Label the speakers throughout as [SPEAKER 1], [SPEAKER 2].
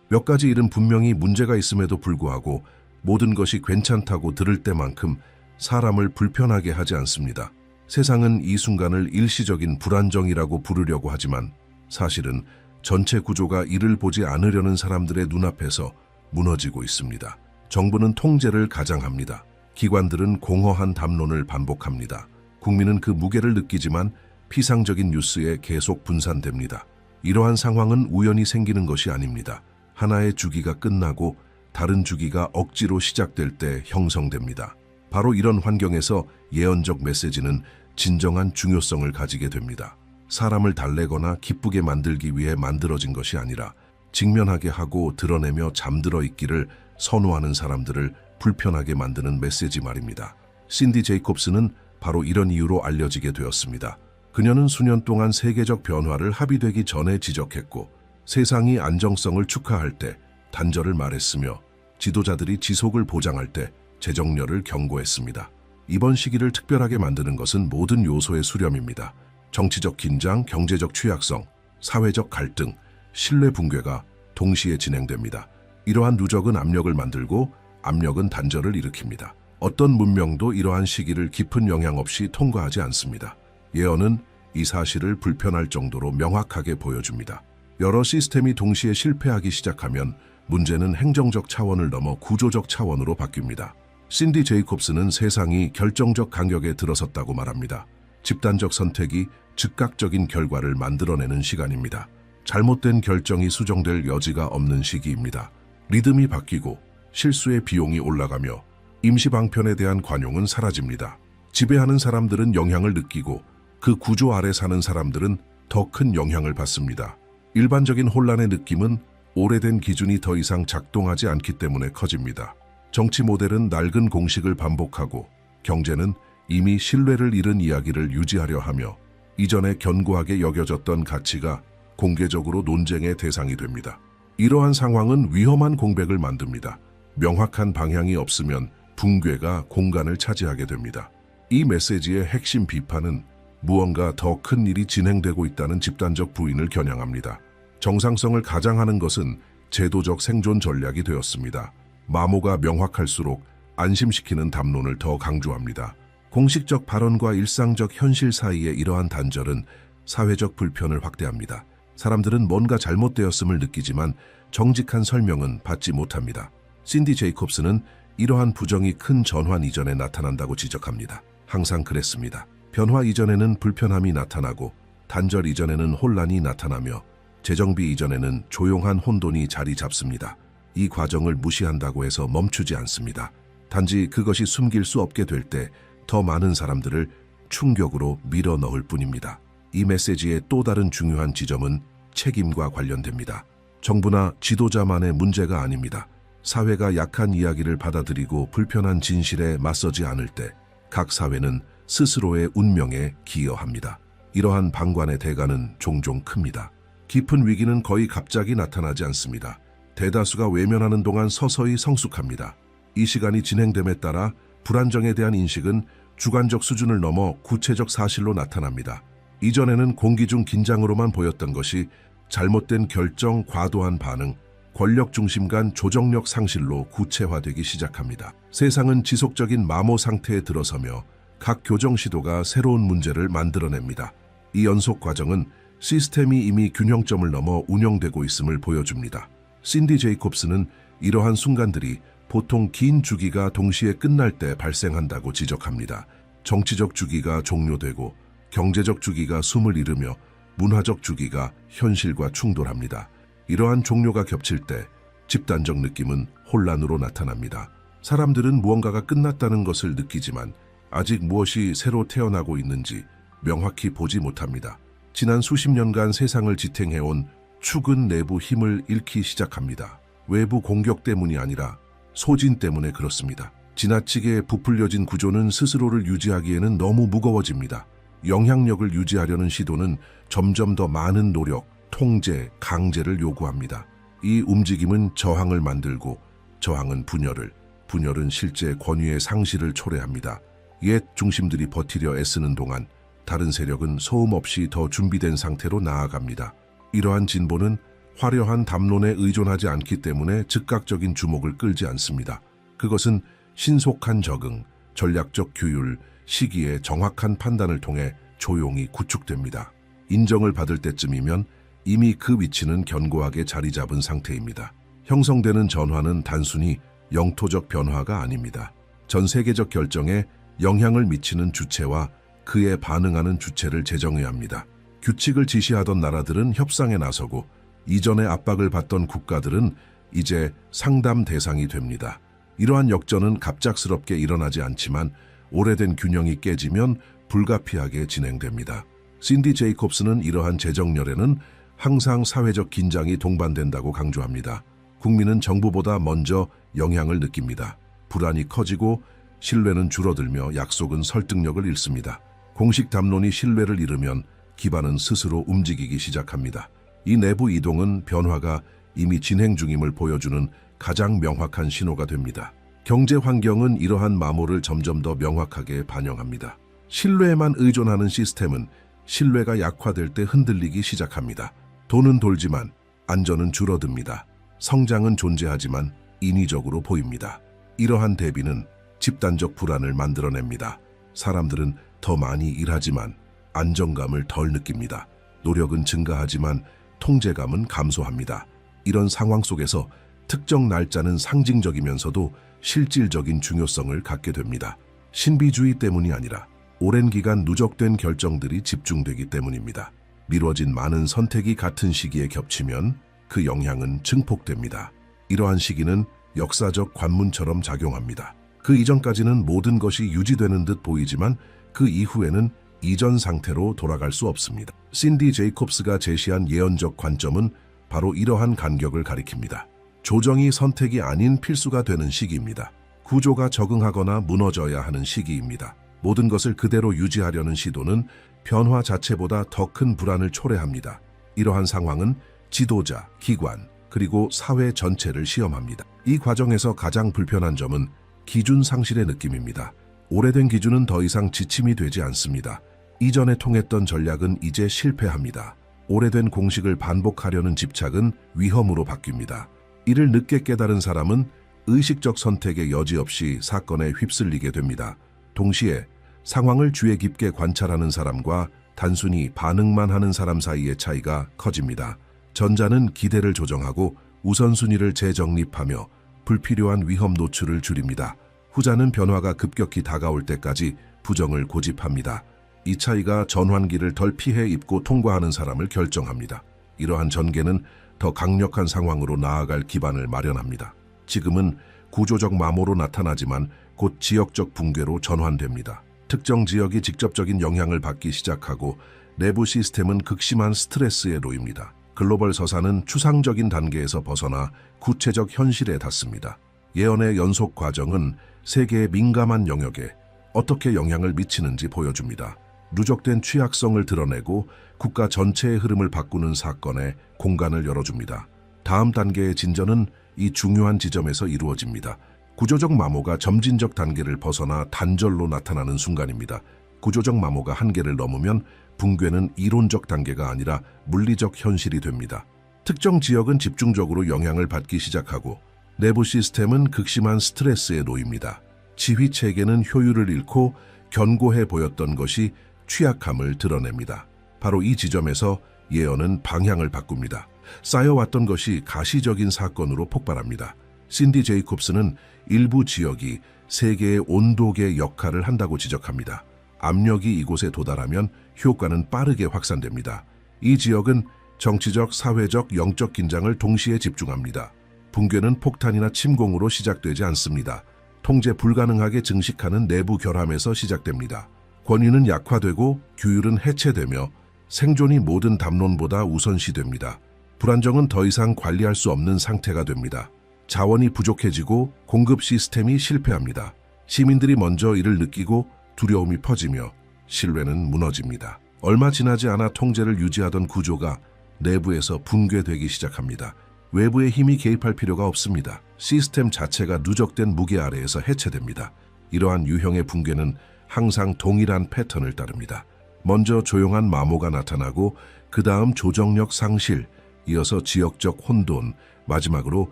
[SPEAKER 1] 몇 가지 일은 분명히 문제가 있음에도 불구하고 모든 것이 괜찮다고 들을 때만큼 사람을 불편하게 하지 않습니다. 세상은 이 순간을 일시적인 불안정이라고 부르려고 하지만 사실은 전체 구조가 이를 보지 않으려는 사람들의 눈앞에서 무너지고 있습니다. 정부는 통제를 가장합니다. 기관들은 공허한 담론을 반복합니다. 국민은 그 무게를 느끼지만 피상적인 뉴스에 계속 분산됩니다. 이러한 상황은 우연히 생기는 것이 아닙니다. 하나의 주기가 끝나고 다른 주기가 억지로 시작될 때 형성됩니다. 바로 이런 환경에서 예언적 메시지는 진정한 중요성을 가지게 됩니다. 사람을 달래거나 기쁘게 만들기 위해 만들어진 것이 아니라 직면하게 하고 드러내며 잠들어 있기를 선호하는 사람들을 불편하게 만드는 메시지 말입니다. 신디 제이콥스는 바로 이런 이유로 알려지게 되었습니다. 그녀는 수년 동안 세계적 변화를 합의되기 전에 지적했고 세상이 안정성을 축하할 때 단절을 말했으며 지도자들이 지속을 보장할 때 재정렬을 경고했습니다. 이번 시기를 특별하게 만드는 것은 모든 요소의 수렴입니다. 정치적 긴장, 경제적 취약성, 사회적 갈등, 신뢰 붕괴가 동시에 진행됩니다. 이러한 누적은 압력을 만들고 압력은 단절을 일으킵니다. 어떤 문명도 이러한 시기를 깊은 영향 없이 통과하지 않습니다. 예언은 이 사실을 불편할 정도로 명확하게 보여줍니다. 여러 시스템이 동시에 실패하기 시작하면 문제는 행정적 차원을 넘어 구조적 차원으로 바뀝니다. 신디 제이콥스는 세상이 결정적 간격에 들어섰다고 말합니다. 집단적 선택이 즉각적인 결과를 만들어내는 시간입니다. 잘못된 결정이 수정될 여지가 없는 시기입니다. 리듬이 바뀌고 실수의 비용이 올라가며 임시 방편에 대한 관용은 사라집니다. 지배하는 사람들은 영향을 느끼고 그 구조 아래 사는 사람들은 더 큰 영향을 받습니다. 일반적인 혼란의 느낌은 오래된 기준이 더 이상 작동하지 않기 때문에 커집니다. 정치 모델은 낡은 공식을 반복하고 경제는 이미 신뢰를 잃은 이야기를 유지하려 하며 이전에 견고하게 여겨졌던 가치가 공개적으로 논쟁의 대상이 됩니다. 이러한 상황은 위험한 공백을 만듭니다. 명확한 방향이 없으면 붕괴가 공간을 차지하게 됩니다. 이 메시지의 핵심 비판은 무언가 더 큰 일이 진행되고 있다는 집단적 부인을 겨냥합니다. 정상성을 가장하는 것은 제도적 생존 전략이 되었습니다. 마모가 명확할수록 안심시키는 담론을 더 강조합니다. 공식적 발언과 일상적 현실 사이의 이러한 단절은 사회적 불편을 확대합니다. 사람들은 뭔가 잘못되었음을 느끼지만 정직한 설명은 받지 못합니다. 신디 제이콥스는 이러한 부정이 큰 전환 이전에 나타난다고 지적합니다. 항상 그랬습니다. 변화 이전에는 불편함이 나타나고 단절 이전에는 혼란이 나타나며 재정비 이전에는 조용한 혼돈이 자리 잡습니다. 이 과정을 무시한다고 해서 멈추지 않습니다. 단지 그것이 숨길 수 없게 될 때 더 많은 사람들을 충격으로 밀어 넣을 뿐입니다. 이 메시지의 또 다른 중요한 지점은 책임과 관련됩니다. 정부나 지도자만의 문제가 아닙니다. 사회가 약한 이야기를 받아들이고 불편한 진실에 맞서지 않을 때 각 사회는 스스로의 운명에 기여합니다. 이러한 방관의 대가는 종종 큽니다. 깊은 위기는 거의 갑자기 나타나지 않습니다. 대다수가 외면하는 동안 서서히 성숙합니다. 이 시간이 진행됨에 따라 불안정에 대한 인식은 주관적 수준을 넘어 구체적 사실로 나타납니다. 이전에는 공기 중 긴장으로만 보였던 것이 잘못된 결정, 과도한 반응, 권력 중심 간 조정력 상실로 구체화되기 시작합니다. 세상은 지속적인 마모 상태에 들어서며 각 교정 시도가 새로운 문제를 만들어냅니다. 이 연속 과정은 시스템이 이미 균형점을 넘어 운영되고 있음을 보여줍니다. 신디 제이콥스는 이러한 순간들이 보통 긴 주기가 동시에 끝날 때 발생한다고 지적합니다. 정치적 주기가 종료되고 경제적 주기가 숨을 잃으며 문화적 주기가 현실과 충돌합니다. 이러한 종료가 겹칠 때 집단적 느낌은 혼란으로 나타납니다. 사람들은 무언가가 끝났다는 것을 느끼지만 아직 무엇이 새로 태어나고 있는지 명확히 보지 못합니다. 지난 수십 년간 세상을 지탱해온 축은 내부 힘을 잃기 시작합니다. 외부 공격 때문이 아니라 소진 때문에 그렇습니다. 지나치게 부풀려진 구조는 스스로를 유지하기에는 너무 무거워집니다. 영향력을 유지하려는 시도는 점점 더 많은 노력, 통제, 강제를 요구합니다. 이 움직임은 저항을 만들고 저항은 분열을, 분열은 실제 권위의 상실을 초래합니다. 옛 중심들이 버티려 애쓰는 동안 다른 세력은 소음 없이 더 준비된 상태로 나아갑니다. 이러한 진보는 화려한 담론에 의존하지 않기 때문에 즉각적인 주목을 끌지 않습니다. 그것은 신속한 적응, 전략적 규율, 시기의 정확한 판단을 통해 조용히 구축됩니다. 인정을 받을 때쯤이면 이미 그 위치는 견고하게 자리 잡은 상태입니다. 형성되는 전환은 단순히 영토적 변화가 아닙니다. 전 세계적 결정에 영향을 미치는 주체와 그에 반응하는 주체를 제정해야 합니다. 규칙을 지시하던 나라들은 협상에 나서고 이전에 압박을 받던 국가들은 이제 상담 대상이 됩니다. 이러한 역전은 갑작스럽게 일어나지 않지만 오래된 균형이 깨지면 불가피하게 진행됩니다. 신디 제이콥스는 이러한 재정렬에는 항상 사회적 긴장이 동반된다고 강조합니다. 국민은 정부보다 먼저 영향을 느낍니다. 불안이 커지고 신뢰는 줄어들며 약속은 설득력을 잃습니다. 공식 담론이 신뢰를 잃으면 기반은 스스로 움직이기 시작합니다. 이 내부 이동은 변화가 이미 진행 중임을 보여주는 가장 명확한 신호가 됩니다. 경제 환경은 이러한 마모를 점점 더 명확하게 반영합니다. 신뢰에만 의존하는 시스템은 신뢰가 약화될 때 흔들리기 시작합니다. 돈은 돌지만 안전은 줄어듭니다. 성장은 존재하지만 인위적으로 보입니다. 이러한 대비는 집단적 불안을 만들어냅니다. 사람들은 더 많이 일하지만 안정감을 덜 느낍니다. 노력은 증가하지만 통제감은 감소합니다. 이런 상황 속에서 특정 날짜는 상징적이면서도 실질적인 중요성을 갖게 됩니다. 신비주의 때문이 아니라 오랜 기간 누적된 결정들이 집중되기 때문입니다. 미뤄진 많은 선택이 같은 시기에 겹치면 그 영향은 증폭됩니다. 이러한 시기는 역사적 관문처럼 작용합니다. 그 이전까지는 모든 것이 유지되는 듯 보이지만 그 이후에는 이전 상태로 돌아갈 수 없습니다. 신디 제이콥스가 제시한 예언적 관점은 바로 이러한 간격을 가리킵니다. 조정이 선택이 아닌 필수가 되는 시기입니다. 구조가 적응하거나 무너져야 하는 시기입니다. 모든 것을 그대로 유지하려는 시도는 변화 자체보다 더 큰 불안을 초래합니다. 이러한 상황은 지도자, 기관, 그리고 사회 전체를 시험합니다. 이 과정에서 가장 불편한 점은 기준 상실의 느낌입니다. 오래된 기준은 더 이상 지침이 되지 않습니다. 이전에 통했던 전략은 이제 실패합니다. 오래된 공식을 반복하려는 집착은 위험으로 바뀝니다. 이를 늦게 깨달은 사람은 의식적 선택의 여지 없이 사건에 휩쓸리게 됩니다. 동시에 상황을 주의 깊게 관찰하는 사람과 단순히 반응만 하는 사람 사이의 차이가 커집니다. 전자는 기대를 조정하고 우선순위를 재정립하며 불필요한 위험 노출을 줄입니다. 후자는 변화가 급격히 다가올 때까지 부정을 고집합니다. 이 차이가 전환기를 덜 피해 입고 통과하는 사람을 결정합니다. 이러한 전개는 더 강력한 상황으로 나아갈 기반을 마련합니다. 지금은 구조적 마모로 나타나지만 곧 지역적 붕괴로 전환됩니다. 특정 지역이 직접적인 영향을 받기 시작하고 내부 시스템은 극심한 스트레스에 놓입니다. 글로벌 서사는 추상적인 단계에서 벗어나 구체적 현실에 닿습니다. 예언의 연속 과정은 세계의 민감한 영역에 어떻게 영향을 미치는지 보여줍니다. 누적된 취약성을 드러내고 국가 전체의 흐름을 바꾸는 사건에 공간을 열어줍니다. 다음 단계의 진전은 이 중요한 지점에서 이루어집니다. 구조적 마모가 점진적 단계를 벗어나 단절로 나타나는 순간입니다. 구조적 마모가 한계를 넘으면 붕괴는 이론적 단계가 아니라 물리적 현실이 됩니다. 특정 지역은 집중적으로 영향을 받기 시작하고 내부 시스템은 극심한 스트레스에 놓입니다. 지휘 체계는 효율을 잃고 견고해 보였던 것이 취약함을 드러냅니다. 바로 이 지점에서 예언은 방향을 바꿉니다. 쌓여왔던 것이 가시적인 사건으로 폭발합니다. 신디 제이콥스는 일부 지역이 세계의 온도계 역할을 한다고 지적합니다. 압력이 이곳에 도달하면 효과는 빠르게 확산됩니다. 이 지역은 정치적, 사회적, 영적 긴장을 동시에 집중합니다. 붕괴는 폭탄이나 침공으로 시작되지 않습니다. 통제 불가능하게 증식하는 내부 결함에서 시작됩니다. 권위는 약화되고 규율은 해체되며 생존이 모든 담론보다 우선시됩니다. 불안정은 더 이상 관리할 수 없는 상태가 됩니다. 자원이 부족해지고 공급 시스템이 실패합니다. 시민들이 먼저 이를 느끼고 두려움이 퍼지며 신뢰는 무너집니다. 얼마 지나지 않아 통제를 유지하던 구조가 내부에서 붕괴되기 시작합니다. 외부의 힘이 개입할 필요가 없습니다. 시스템 자체가 누적된 무게 아래에서 해체됩니다. 이러한 유형의 붕괴는 항상 동일한 패턴을 따릅니다. 먼저 조용한 마모가 나타나고 그 다음 조정력 상실, 이어서 지역적 혼돈, 마지막으로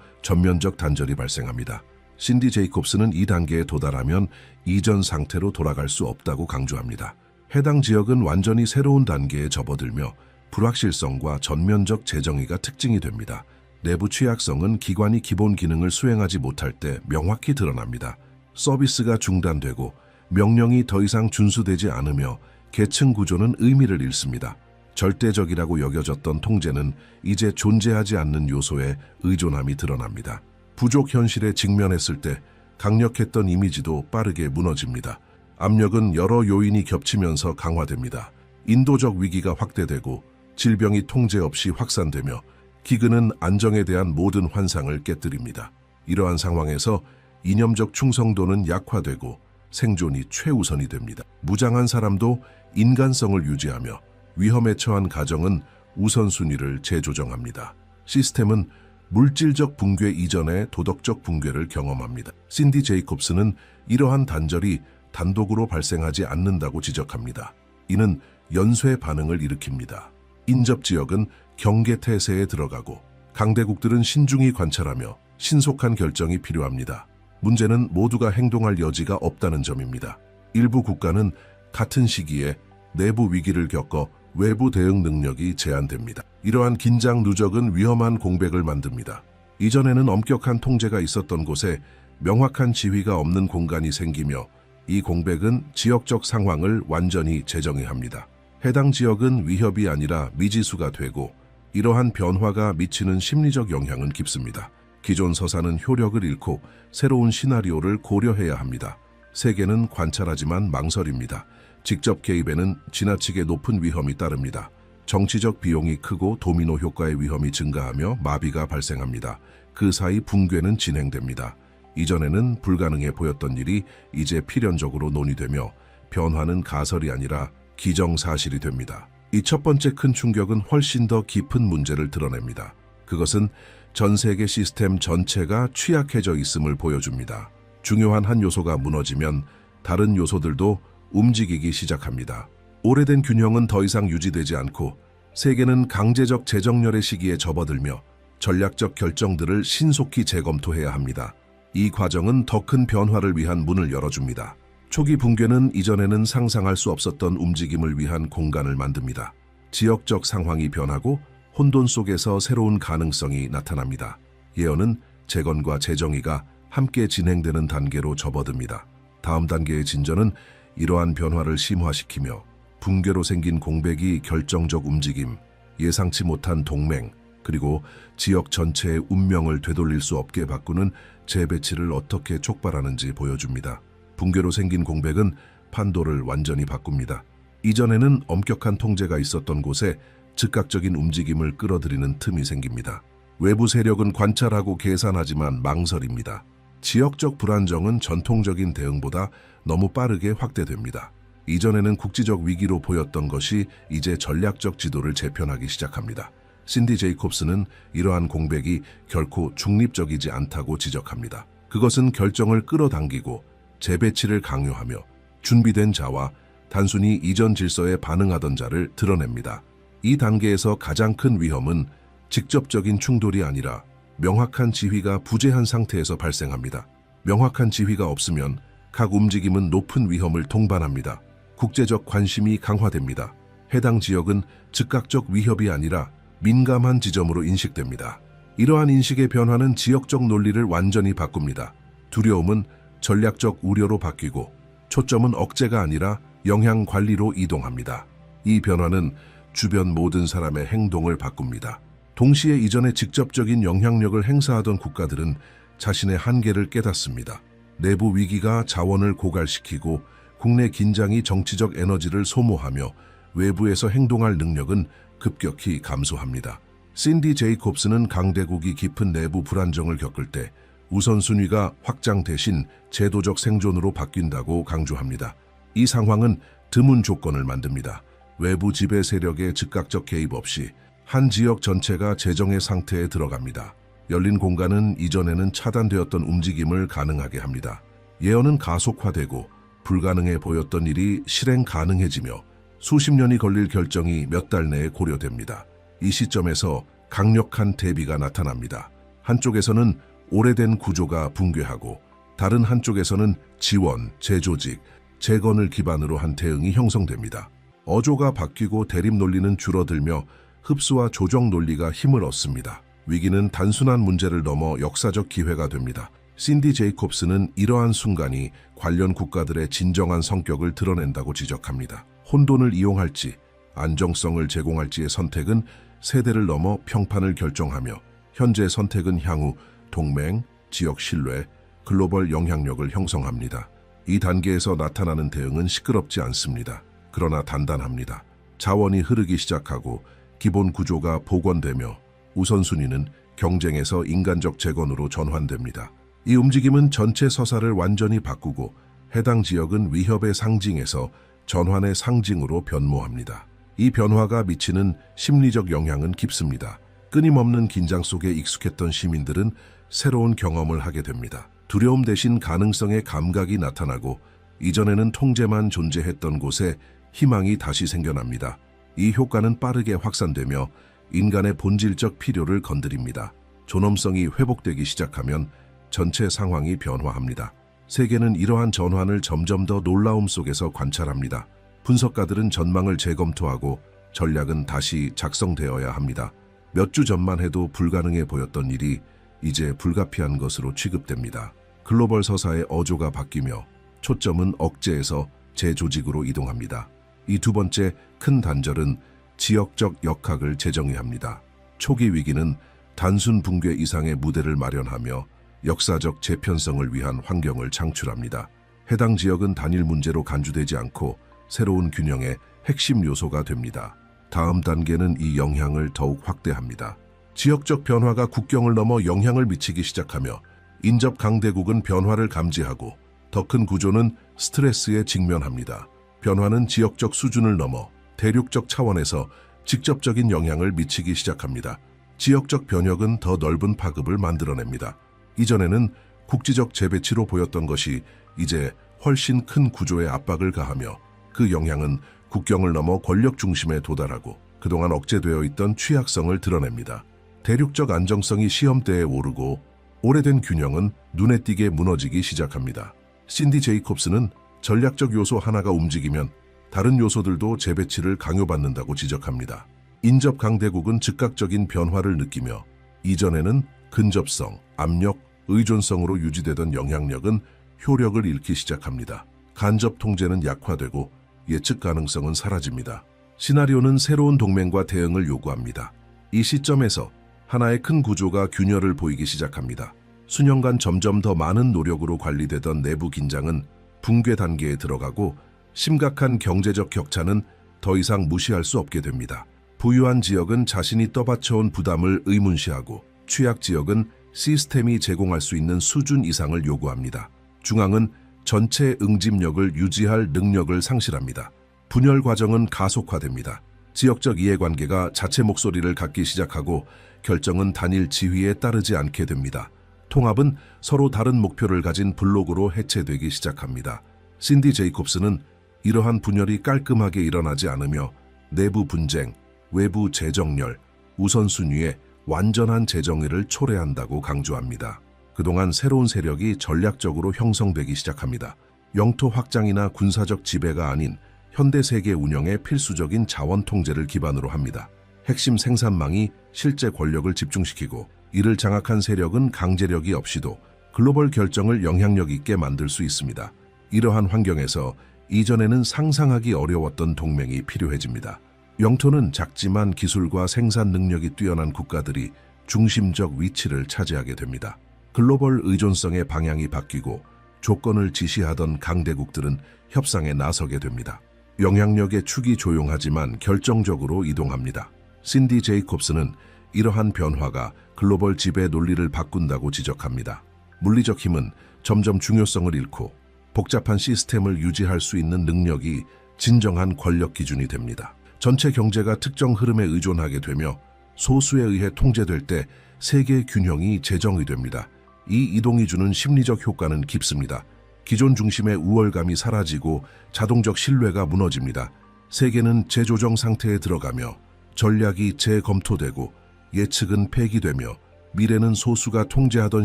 [SPEAKER 1] 전면적 단절이 발생합니다. 신디 제이콥스는 이 단계에 도달하면 이전 상태로 돌아갈 수 없다고 강조합니다. 해당 지역은 완전히 새로운 단계에 접어들며 불확실성과 전면적 재정의가 특징이 됩니다. 내부 취약성은 기관이 기본 기능을 수행하지 못할 때 명확히 드러납니다. 서비스가 중단되고 명령이 더 이상 준수되지 않으며 계층 구조는 의미를 잃습니다. 절대적이라고 여겨졌던 통제는 이제 존재하지 않는 요소에 의존함이 드러납니다. 부족 현실에 직면했을 때 강력했던 이미지도 빠르게 무너집니다. 압력은 여러 요인이 겹치면서 강화됩니다. 인도적 위기가 확대되고 질병이 통제 없이 확산되며 기근은 안정에 대한 모든 환상을 깨뜨립니다. 이러한 상황에서 이념적 충성도는 약화되고 생존이 최우선이 됩니다. 무장한 사람도 인간성을 유지하며 위험에 처한 가정은 우선순위를 재조정합니다. 시스템은 물질적 붕괴 이전에 도덕적 붕괴를 경험합니다. 신디 제이콥스는 이러한 단절이 단독으로 발생하지 않는다고 지적합니다. 이는 연쇄 반응을 일으킵니다. 인접지역은 경계태세에 들어가고 강대국들은 신중히 관찰하며 신속한 결정이 필요합니다. 문제는 모두가 행동할 여지가 없다는 점입니다. 일부 국가는 같은 시기에 내부 위기를 겪어 외부 대응 능력이 제한됩니다. 이러한 긴장 누적은 위험한 공백을 만듭니다. 이전에는 엄격한 통제가 있었던 곳에 명확한 지휘가 없는 공간이 생기며 이 공백은 지역적 상황을 완전히 재정의합니다. 해당 지역은 위협이 아니라 미지수가 되고 이러한 변화가 미치는 심리적 영향은 깊습니다. 기존 서사는 효력을 잃고 새로운 시나리오를 고려해야 합니다. 세계는 관찰하지만 망설입니다. 직접 개입에는 지나치게 높은 위험이 따릅니다. 정치적 비용이 크고 도미노 효과의 위험이 증가하며 마비가 발생합니다. 그 사이 붕괴는 진행됩니다. 이전에는 불가능해 보였던 일이 이제 필연적으로 논의되며 변화는 가설이 아니라 기정사실이 됩니다. 이 첫 번째 큰 충격은 훨씬 더 깊은 문제를 드러냅니다. 그것은 전 세계 시스템 전체가 취약해져 있음을 보여줍니다. 중요한 한 요소가 무너지면 다른 요소들도 움직이기 시작합니다. 오래된 균형은 더 이상 유지되지 않고 세계는 강제적 재정렬의 시기에 접어들며 전략적 결정들을 신속히 재검토해야 합니다. 이 과정은 더 큰 변화를 위한 문을 열어줍니다. 초기 붕괴는 이전에는 상상할 수 없었던 움직임을 위한 공간을 만듭니다. 지역적 상황이 변하고 혼돈 속에서 새로운 가능성이 나타납니다. 예언은 재건과 재정의가 함께 진행되는 단계로 접어듭니다. 다음 단계의 진전은 이러한 변화를 심화시키며 붕괴로 생긴 공백이 결정적 움직임, 예상치 못한 동맹, 그리고 지역 전체의 운명을 되돌릴 수 없게 바꾸는 재배치를 어떻게 촉발하는지 보여줍니다. 붕괴로 생긴 공백은 판도를 완전히 바꿉니다. 이전에는 엄격한 통제가 있었던 곳에 즉각적인 움직임을 끌어들이는 틈이 생깁니다. 외부 세력은 관찰하고 계산하지만 망설입니다. 지역적 불안정은 전통적인 대응보다 너무 빠르게 확대됩니다. 이전에는 국지적 위기로 보였던 것이 이제 전략적 지도를 재편하기 시작합니다. 신디 제이콥스는 이러한 공백이 결코 중립적이지 않다고 지적합니다. 그것은 결정을 끌어당기고 재배치를 강요하며 준비된 자와 단순히 이전 질서에 반응하던 자를 드러냅니다. 이 단계에서 가장 큰 위험은 직접적인 충돌이 아니라 명확한 지휘가 부재한 상태에서 발생합니다. 명확한 지휘가 없으면 각 움직임은 높은 위험을 동반합니다. 국제적 관심이 강화됩니다. 해당 지역은 즉각적 위협이 아니라 민감한 지점으로 인식됩니다. 이러한 인식의 변화는 지역적 논리를 완전히 바꿉니다. 두려움은 전략적 우려로 바뀌고 초점은 억제가 아니라 영향 관리로 이동합니다. 이 변화는 주변 모든 사람의 행동을 바꿉니다. 동시에 이전에 직접적인 영향력을 행사하던 국가들은 자신의 한계를 깨닫습니다. 내부 위기가 자원을 고갈시키고 국내 긴장이 정치적 에너지를 소모하며 외부에서 행동할 능력은 급격히 감소합니다. 신디 제이콥스는 강대국이 깊은 내부 불안정을 겪을 때 우선순위가 확장 대신 제도적 생존으로 바뀐다고 강조합니다. 이 상황은 드문 조건을 만듭니다. 외부 지배 세력의 즉각적 개입 없이 한 지역 전체가 재정의 상태에 들어갑니다. 열린 공간은 이전에는 차단되었던 움직임을 가능하게 합니다. 예언은 가속화되고 불가능해 보였던 일이 실행 가능해지며 수십 년이 걸릴 결정이 몇 달 내에 고려됩니다. 이 시점에서 강력한 대비가 나타납니다. 한쪽에서는 오래된 구조가 붕괴하고 다른 한쪽에서는 지원, 재조직, 재건을 기반으로 한 대응이 형성됩니다. 어조가 바뀌고 대립 논리는 줄어들며 흡수와 조정 논리가 힘을 얻습니다. 위기는 단순한 문제를 넘어 역사적 기회가 됩니다. 신디 제이콥스는 이러한 순간이 관련 국가들의 진정한 성격을 드러낸다고 지적합니다. 혼돈을 이용할지 안정성을 제공할지의 선택은 세대를 넘어 평판을 결정하며 현재 선택은 향후 동맹, 지역 신뢰, 글로벌 영향력을 형성합니다. 이 단계에서 나타나는 대응은 시끄럽지 않습니다. 그러나 단단합니다. 자원이 흐르기 시작하고 기본 구조가 복원되며 우선순위는 경쟁에서 인간적 재건으로 전환됩니다. 이 움직임은 전체 서사를 완전히 바꾸고 해당 지역은 위협의 상징에서 전환의 상징으로 변모합니다. 이 변화가 미치는 심리적 영향은 깊습니다. 끊임없는 긴장 속에 익숙했던 시민들은 새로운 경험을 하게 됩니다. 두려움 대신 가능성의 감각이 나타나고 이전에는 통제만 존재했던 곳에 희망이 다시 생겨납니다. 이 효과는 빠르게 확산되며 인간의 본질적 필요를 건드립니다. 존엄성이 회복되기 시작하면 전체 상황이 변화합니다. 세계는 이러한 전환을 점점 더 놀라움 속에서 관찰합니다. 분석가들은 전망을 재검토하고 전략은 다시 작성되어야 합니다. 몇 주 전만 해도 불가능해 보였던 일이 이제 불가피한 것으로 취급됩니다. 글로벌 서사의 어조가 바뀌며 초점은 억제에서 재조직으로 이동합니다. 이 두 번째 큰 단절은 지역적 역학을 재정의합니다. 초기 위기는 단순 붕괴 이상의 무대를 마련하며 역사적 재편성을 위한 환경을 창출합니다. 해당 지역은 단일 문제로 간주되지 않고 새로운 균형의 핵심 요소가 됩니다. 다음 단계는 이 영향을 더욱 확대합니다. 지역적 변화가 국경을 넘어 영향을 미치기 시작하며 인접 강대국은 변화를 감지하고 더 큰 구조는 스트레스에 직면합니다. 변화는 지역적 수준을 넘어 대륙적 차원에서 직접적인 영향을 미치기 시작합니다. 지역적 변혁은 더 넓은 파급을 만들어냅니다. 이전에는 국지적 재배치로 보였던 것이 이제 훨씬 큰 구조의 압박을 가하며 그 영향은 국경을 넘어 권력 중심에 도달하고 그동안 억제되어 있던 취약성을 드러냅니다. 대륙적 안정성이 시험대에 오르고 오래된 균형은 눈에 띄게 무너지기 시작합니다. 신디 제이콥스는 전략적 요소 하나가 움직이면 다른 요소들도 재배치를 강요받는다고 지적합니다. 인접 강대국은 즉각적인 변화를 느끼며 이전에는 근접성, 압력, 의존성으로 유지되던 영향력은 효력을 잃기 시작합니다. 간접 통제는 약화되고 예측 가능성은 사라집니다. 시나리오는 새로운 동맹과 대응을 요구합니다. 이 시점에서 하나의 큰 구조가 균열을 보이기 시작합니다. 수년간 점점 더 많은 노력으로 관리되던 내부 긴장은 붕괴 단계에 들어가고 심각한 경제적 격차는 더 이상 무시할 수 없게 됩니다. 부유한 지역은 자신이 떠받쳐온 부담을 의문시하고 취약 지역은 시스템이 제공할 수 있는 수준 이상을 요구합니다. 중앙은 전체 응집력을 유지할 능력을 상실합니다. 분열 과정은 가속화됩니다. 지역적 이해관계가 자체 목소리를 갖기 시작하고 결정은 단일 지휘에 따르지 않게 됩니다. 통합은 서로 다른 목표를 가진 블록으로 해체되기 시작합니다. 신디 제이콥스는 이러한 분열이 깔끔하게 일어나지 않으며 내부 분쟁, 외부 재정렬, 우선순위에 완전한 재정의를 초래한다고 강조합니다. 그동안 새로운 세력이 전략적으로 형성되기 시작합니다. 영토 확장이나 군사적 지배가 아닌 현대 세계 운영의 필수적인 자원 통제를 기반으로 합니다. 핵심 생산망이 실제 권력을 집중시키고 이를 장악한 세력은 강제력이 없이도 글로벌 결정을 영향력 있게 만들 수 있습니다. 이러한 환경에서 이전에는 상상하기 어려웠던 동맹이 필요해집니다. 영토는 작지만 기술과 생산 능력이 뛰어난 국가들이 중심적 위치를 차지하게 됩니다. 글로벌 의존성의 방향이 바뀌고 조건을 지시하던 강대국들은 협상에 나서게 됩니다. 영향력의 축이 조용하지만 결정적으로 이동합니다. 신디 제이콥스는 이러한 변화가 글로벌 지배 논리를 바꾼다고 지적합니다. 물리적 힘은 점점 중요성을 잃고 복잡한 시스템을 유지할 수 있는 능력이 진정한 권력 기준이 됩니다. 전체 경제가 특정 흐름에 의존하게 되며 소수에 의해 통제될 때 세계 균형이 재정이 됩니다. 이 이동이 주는 심리적 효과는 깊습니다. 기존 중심의 우월감이 사라지고 자동적 신뢰가 무너집니다. 세계는 재조정 상태에 들어가며 전략이 재검토되고 예측은 폐기되며 미래는 소수가 통제하던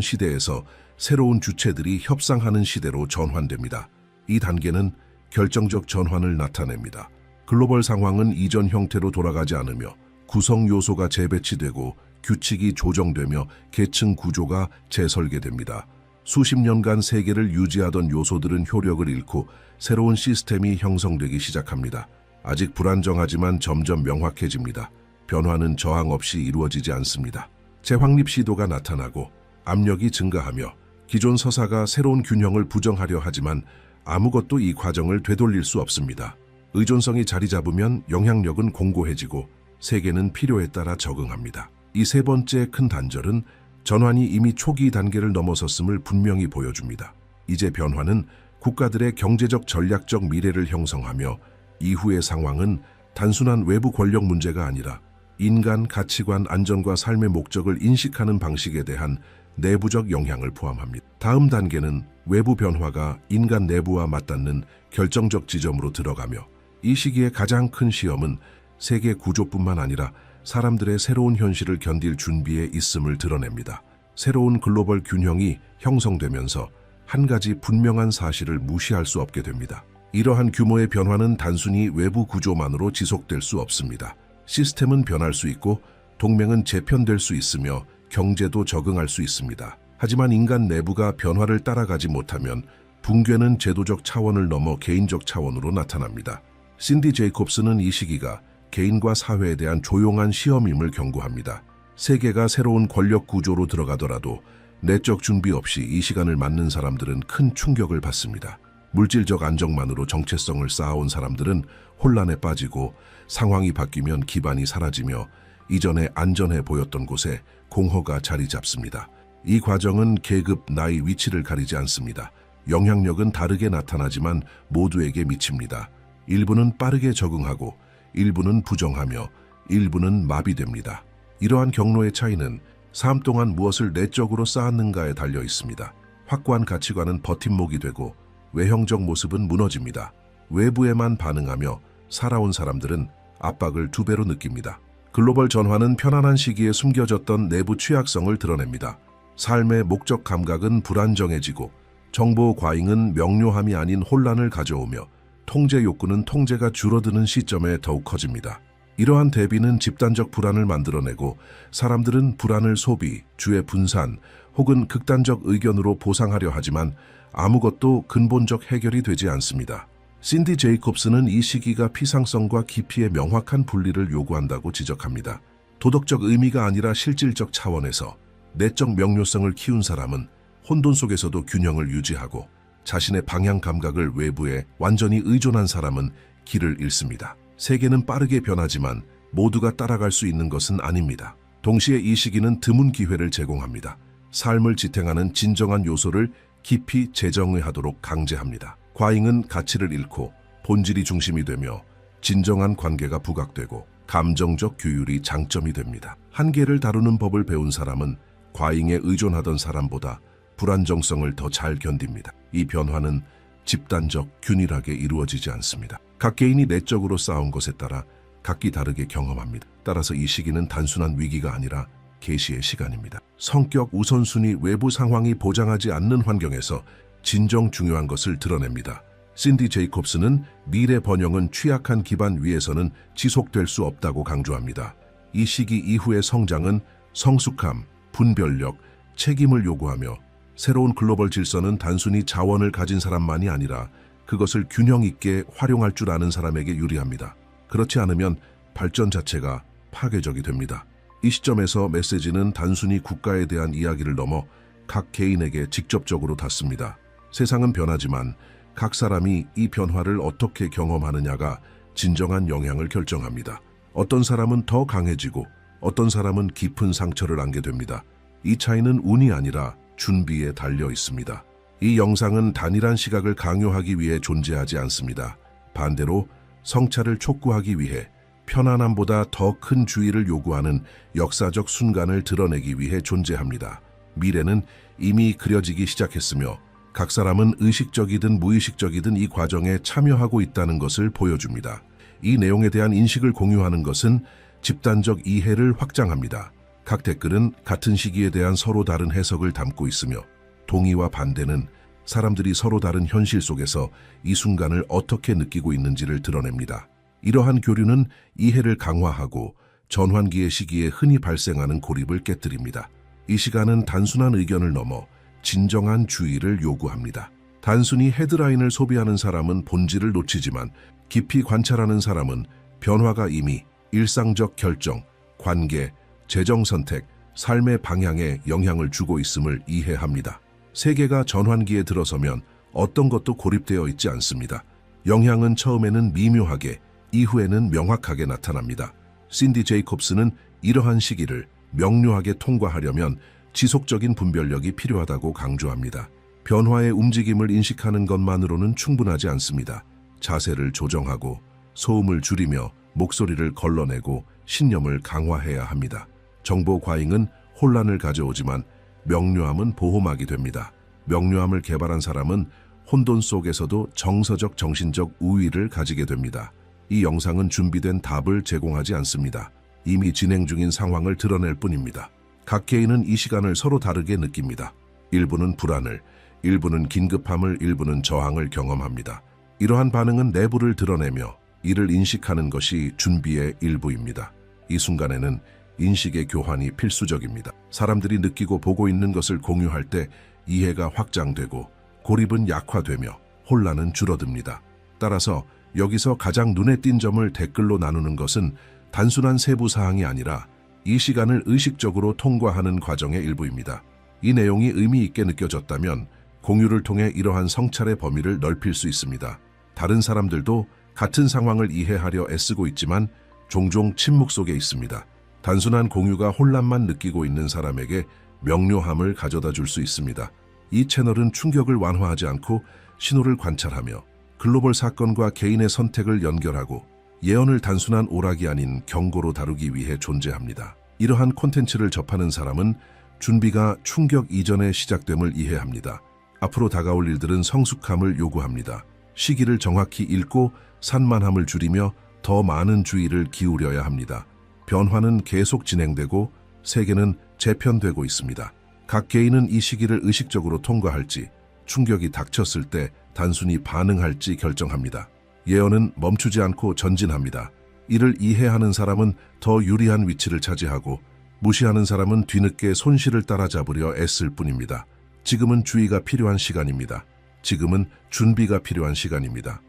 [SPEAKER 1] 시대에서 새로운 주체들이 협상하는 시대로 전환됩니다. 이 단계는 결정적 전환을 나타냅니다. 글로벌 상황은 이전 형태로 돌아가지 않으며 구성 요소가 재배치되고 규칙이 조정되며 계층 구조가 재설계됩니다. 수십 년간 세계를 유지하던 요소들은 효력을 잃고 새로운 시스템이 형성되기 시작합니다. 아직 불안정하지만 점점 명확해집니다. 변화는 저항 없이 이루어지지 않습니다. 재확립 시도가 나타나고 압력이 증가하며 기존 서사가 새로운 균형을 부정하려 하지만 아무것도 이 과정을 되돌릴 수 없습니다. 의존성이 자리 잡으면 영향력은 공고해지고 세계는 필요에 따라 적응합니다. 이 세 번째 큰 단절은 전환이 이미 초기 단계를 넘어섰음을 분명히 보여줍니다. 이제 변화는 국가들의 경제적 전략적 미래를 형성하며 이후의 상황은 단순한 외부 권력 문제가 아니라 인간 가치관, 안전과 삶의 목적을 인식하는 방식에 대한 내부적 영향을 포함합니다. 다음 단계는 외부 변화가 인간 내부와 맞닿는 결정적 지점으로 들어가며 이 시기의 가장 큰 시험은 세계 구조뿐만 아니라 사람들의 새로운 현실을 견딜 준비에 있음을 드러냅니다. 새로운 글로벌 균형이 형성되면서 한 가지 분명한 사실을 무시할 수 없게 됩니다. 이러한 규모의 변화는 단순히 외부 구조만으로 지속될 수 없습니다. 시스템은 변할 수 있고 동맹은 재편될 수 있으며 경제도 적응할 수 있습니다. 하지만 인간 내부가 변화를 따라가지 못하면 붕괴는 제도적 차원을 넘어 개인적 차원으로 나타납니다. 신디 제이콥스는 이 시기가 개인과 사회에 대한 조용한 시험임을 경고합니다. 세계가 새로운 권력 구조로 들어가더라도 내적 준비 없이 이 시간을 맞는 사람들은 큰 충격을 받습니다. 물질적 안정만으로 정체성을 쌓아온 사람들은 혼란에 빠지고 상황이 바뀌면 기반이 사라지며 이전에 안전해 보였던 곳에 공허가 자리 잡습니다. 이 과정은 계급, 나이, 위치를 가리지 않습니다. 영향력은 다르게 나타나지만 모두에게 미칩니다. 일부는 빠르게 적응하고 일부는 부정하며 일부는 마비됩니다. 이러한 경로의 차이는 삶 동안 무엇을 내적으로 쌓았는가에 달려 있습니다. 확고한 가치관은 버팀목이 되고 외형적 모습은 무너집니다. 외부에만 반응하며 살아온 사람들은 압박을 2배로 느낍니다. 글로벌 전환은 편안한 시기에 숨겨졌던 내부 취약성을 드러냅니다. 삶의 목적 감각은 불안정해지고 정보 과잉은 명료함이 아닌 혼란을 가져오며 통제 욕구는 통제가 줄어드는 시점에 더욱 커집니다. 이러한 대비는 집단적 불안을 만들어내고 사람들은 불안을 소비, 주의 분산 혹은 극단적 의견으로 보상하려 하지만 아무것도 근본적 해결이 되지 않습니다. 신디 제이콥스는 이 시기가 피상성과 깊이의 명확한 분리를 요구한다고 지적합니다. 도덕적 의미가 아니라 실질적 차원에서 내적 명료성을 키운 사람은 혼돈 속에서도 균형을 유지하고 자신의 방향 감각을 외부에 완전히 의존한 사람은 길을 잃습니다. 세계는 빠르게 변하지만 모두가 따라갈 수 있는 것은 아닙니다. 동시에 이 시기는 드문 기회를 제공합니다. 삶을 지탱하는 진정한 요소를 깊이 재정의하도록 강제합니다. 과잉은 가치를 잃고 본질이 중심이 되며 진정한 관계가 부각되고 감정적 규율이 장점이 됩니다. 한계를 다루는 법을 배운 사람은 과잉에 의존하던 사람보다 불안정성을 더 잘 견딥니다. 이 변화는 집단적, 균일하게 이루어지지 않습니다. 각 개인이 내적으로 쌓은 것에 따라 각기 다르게 경험합니다. 따라서 이 시기는 단순한 위기가 아니라 계시의 시간입니다. 성격 우선순위, 외부 상황이 보장하지 않는 환경에서 진정 중요한 것을 드러냅니다. 신디 제이콥스는 미래 번영은 취약한 기반 위에서는 지속될 수 없다고 강조합니다. 이 시기 이후의 성장은 성숙함, 분별력, 책임을 요구하며 새로운 글로벌 질서는 단순히 자원을 가진 사람만이 아니라 그것을 균형 있게 활용할 줄 아는 사람에게 유리합니다. 그렇지 않으면 발전 자체가 파괴적이 됩니다. 이 시점에서 메시지는 단순히 국가에 대한 이야기를 넘어 각 개인에게 직접적으로 닿습니다. 세상은 변하지만 각 사람이 이 변화를 어떻게 경험하느냐가 진정한 영향을 결정합니다. 어떤 사람은 더 강해지고 어떤 사람은 깊은 상처를 안게 됩니다. 이 차이는 운이 아니라 준비에 달려 있습니다. 이 영상은 단일한 시각을 강요하기 위해 존재하지 않습니다. 반대로 성찰을 촉구하기 위해 편안함보다 더 큰 주의를 요구하는 역사적 순간을 드러내기 위해 존재합니다. 미래는 이미 그려지기 시작했으며 각 사람은 의식적이든 무의식적이든 이 과정에 참여하고 있다는 것을 보여줍니다. 이 내용에 대한 인식을 공유하는 것은 집단적 이해를 확장합니다. 각 댓글은 같은 시기에 대한 서로 다른 해석을 담고 있으며 동의와 반대는 사람들이 서로 다른 현실 속에서 이 순간을 어떻게 느끼고 있는지를 드러냅니다. 이러한 교류는 이해를 강화하고 전환기의 시기에 흔히 발생하는 고립을 깨뜨립니다. 이 시간은 단순한 의견을 넘어 진정한 주의를 요구합니다. 단순히 헤드라인을 소비하는 사람은 본질을 놓치지만 깊이 관찰하는 사람은 변화가 이미 일상적 결정, 관계, 재정 선택, 삶의 방향에 영향을 주고 있음을 이해합니다. 세계가 전환기에 들어서면 어떤 것도 고립되어 있지 않습니다. 영향은 처음에는 미묘하게, 이후에는 명확하게 나타납니다. 신디 제이콥스는 이러한 시기를 명료하게 통과하려면 지속적인 분별력이 필요하다고 강조합니다. 변화의 움직임을 인식하는 것만으로는 충분하지 않습니다. 자세를 조정하고 소음을 줄이며 목소리를 걸러내고 신념을 강화해야 합니다. 정보 과잉은 혼란을 가져오지만 명료함은 보호막이 됩니다. 명료함을 개발한 사람은 혼돈 속에서도 정서적 정신적 우위를 가지게 됩니다. 이 영상은 준비된 답을 제공하지 않습니다. 이미 진행 중인 상황을 드러낼 뿐입니다. 각 개인은 이 시간을 서로 다르게 느낍니다. 일부는 불안을, 일부는 긴급함을, 일부는 저항을 경험합니다. 이러한 반응은 내부를 드러내며 이를 인식하는 것이 준비의 일부입니다. 이 순간에는 인식의 교환이 필수적입니다. 사람들이 느끼고 보고 있는 것을 공유할 때 이해가 확장되고 고립은 약화되며 혼란은 줄어듭니다. 따라서 여기서 가장 눈에 띈 점을 댓글로 나누는 것은 단순한 세부 사항이 아니라 이 시간을 의식적으로 통과하는 과정의 일부입니다. 이 내용이 의미 있게 느껴졌다면 공유를 통해 이러한 성찰의 범위를 넓힐 수 있습니다. 다른 사람들도 같은 상황을 이해하려 애쓰고 있지만 종종 침묵 속에 있습니다. 단순한 공유가 혼란만 느끼고 있는 사람에게 명료함을 가져다 줄 수 있습니다. 이 채널은 충격을 완화하지 않고 신호를 관찰하며 글로벌 사건과 개인의 선택을 연결하고 예언을 단순한 오락이 아닌 경고로 다루기 위해 존재합니다. 이러한 콘텐츠를 접하는 사람은 준비가 충격 이전에 시작됨을 이해합니다. 앞으로 다가올 일들은 성숙함을 요구합니다. 시기를 정확히 읽고 산만함을 줄이며 더 많은 주의를 기울여야 합니다. 변화는 계속 진행되고 세계는 재편되고 있습니다. 각 개인은 이 시기를 의식적으로 통과할지, 충격이 닥쳤을 때 단순히 반응할지 결정합니다. 예언은 멈추지 않고 전진합니다. 이를 이해하는 사람은 더 유리한 위치를 차지하고 무시하는 사람은 뒤늦게 손실을 따라잡으려 애쓸 뿐입니다. 지금은 주의가 필요한 시간입니다. 지금은 준비가 필요한 시간입니다.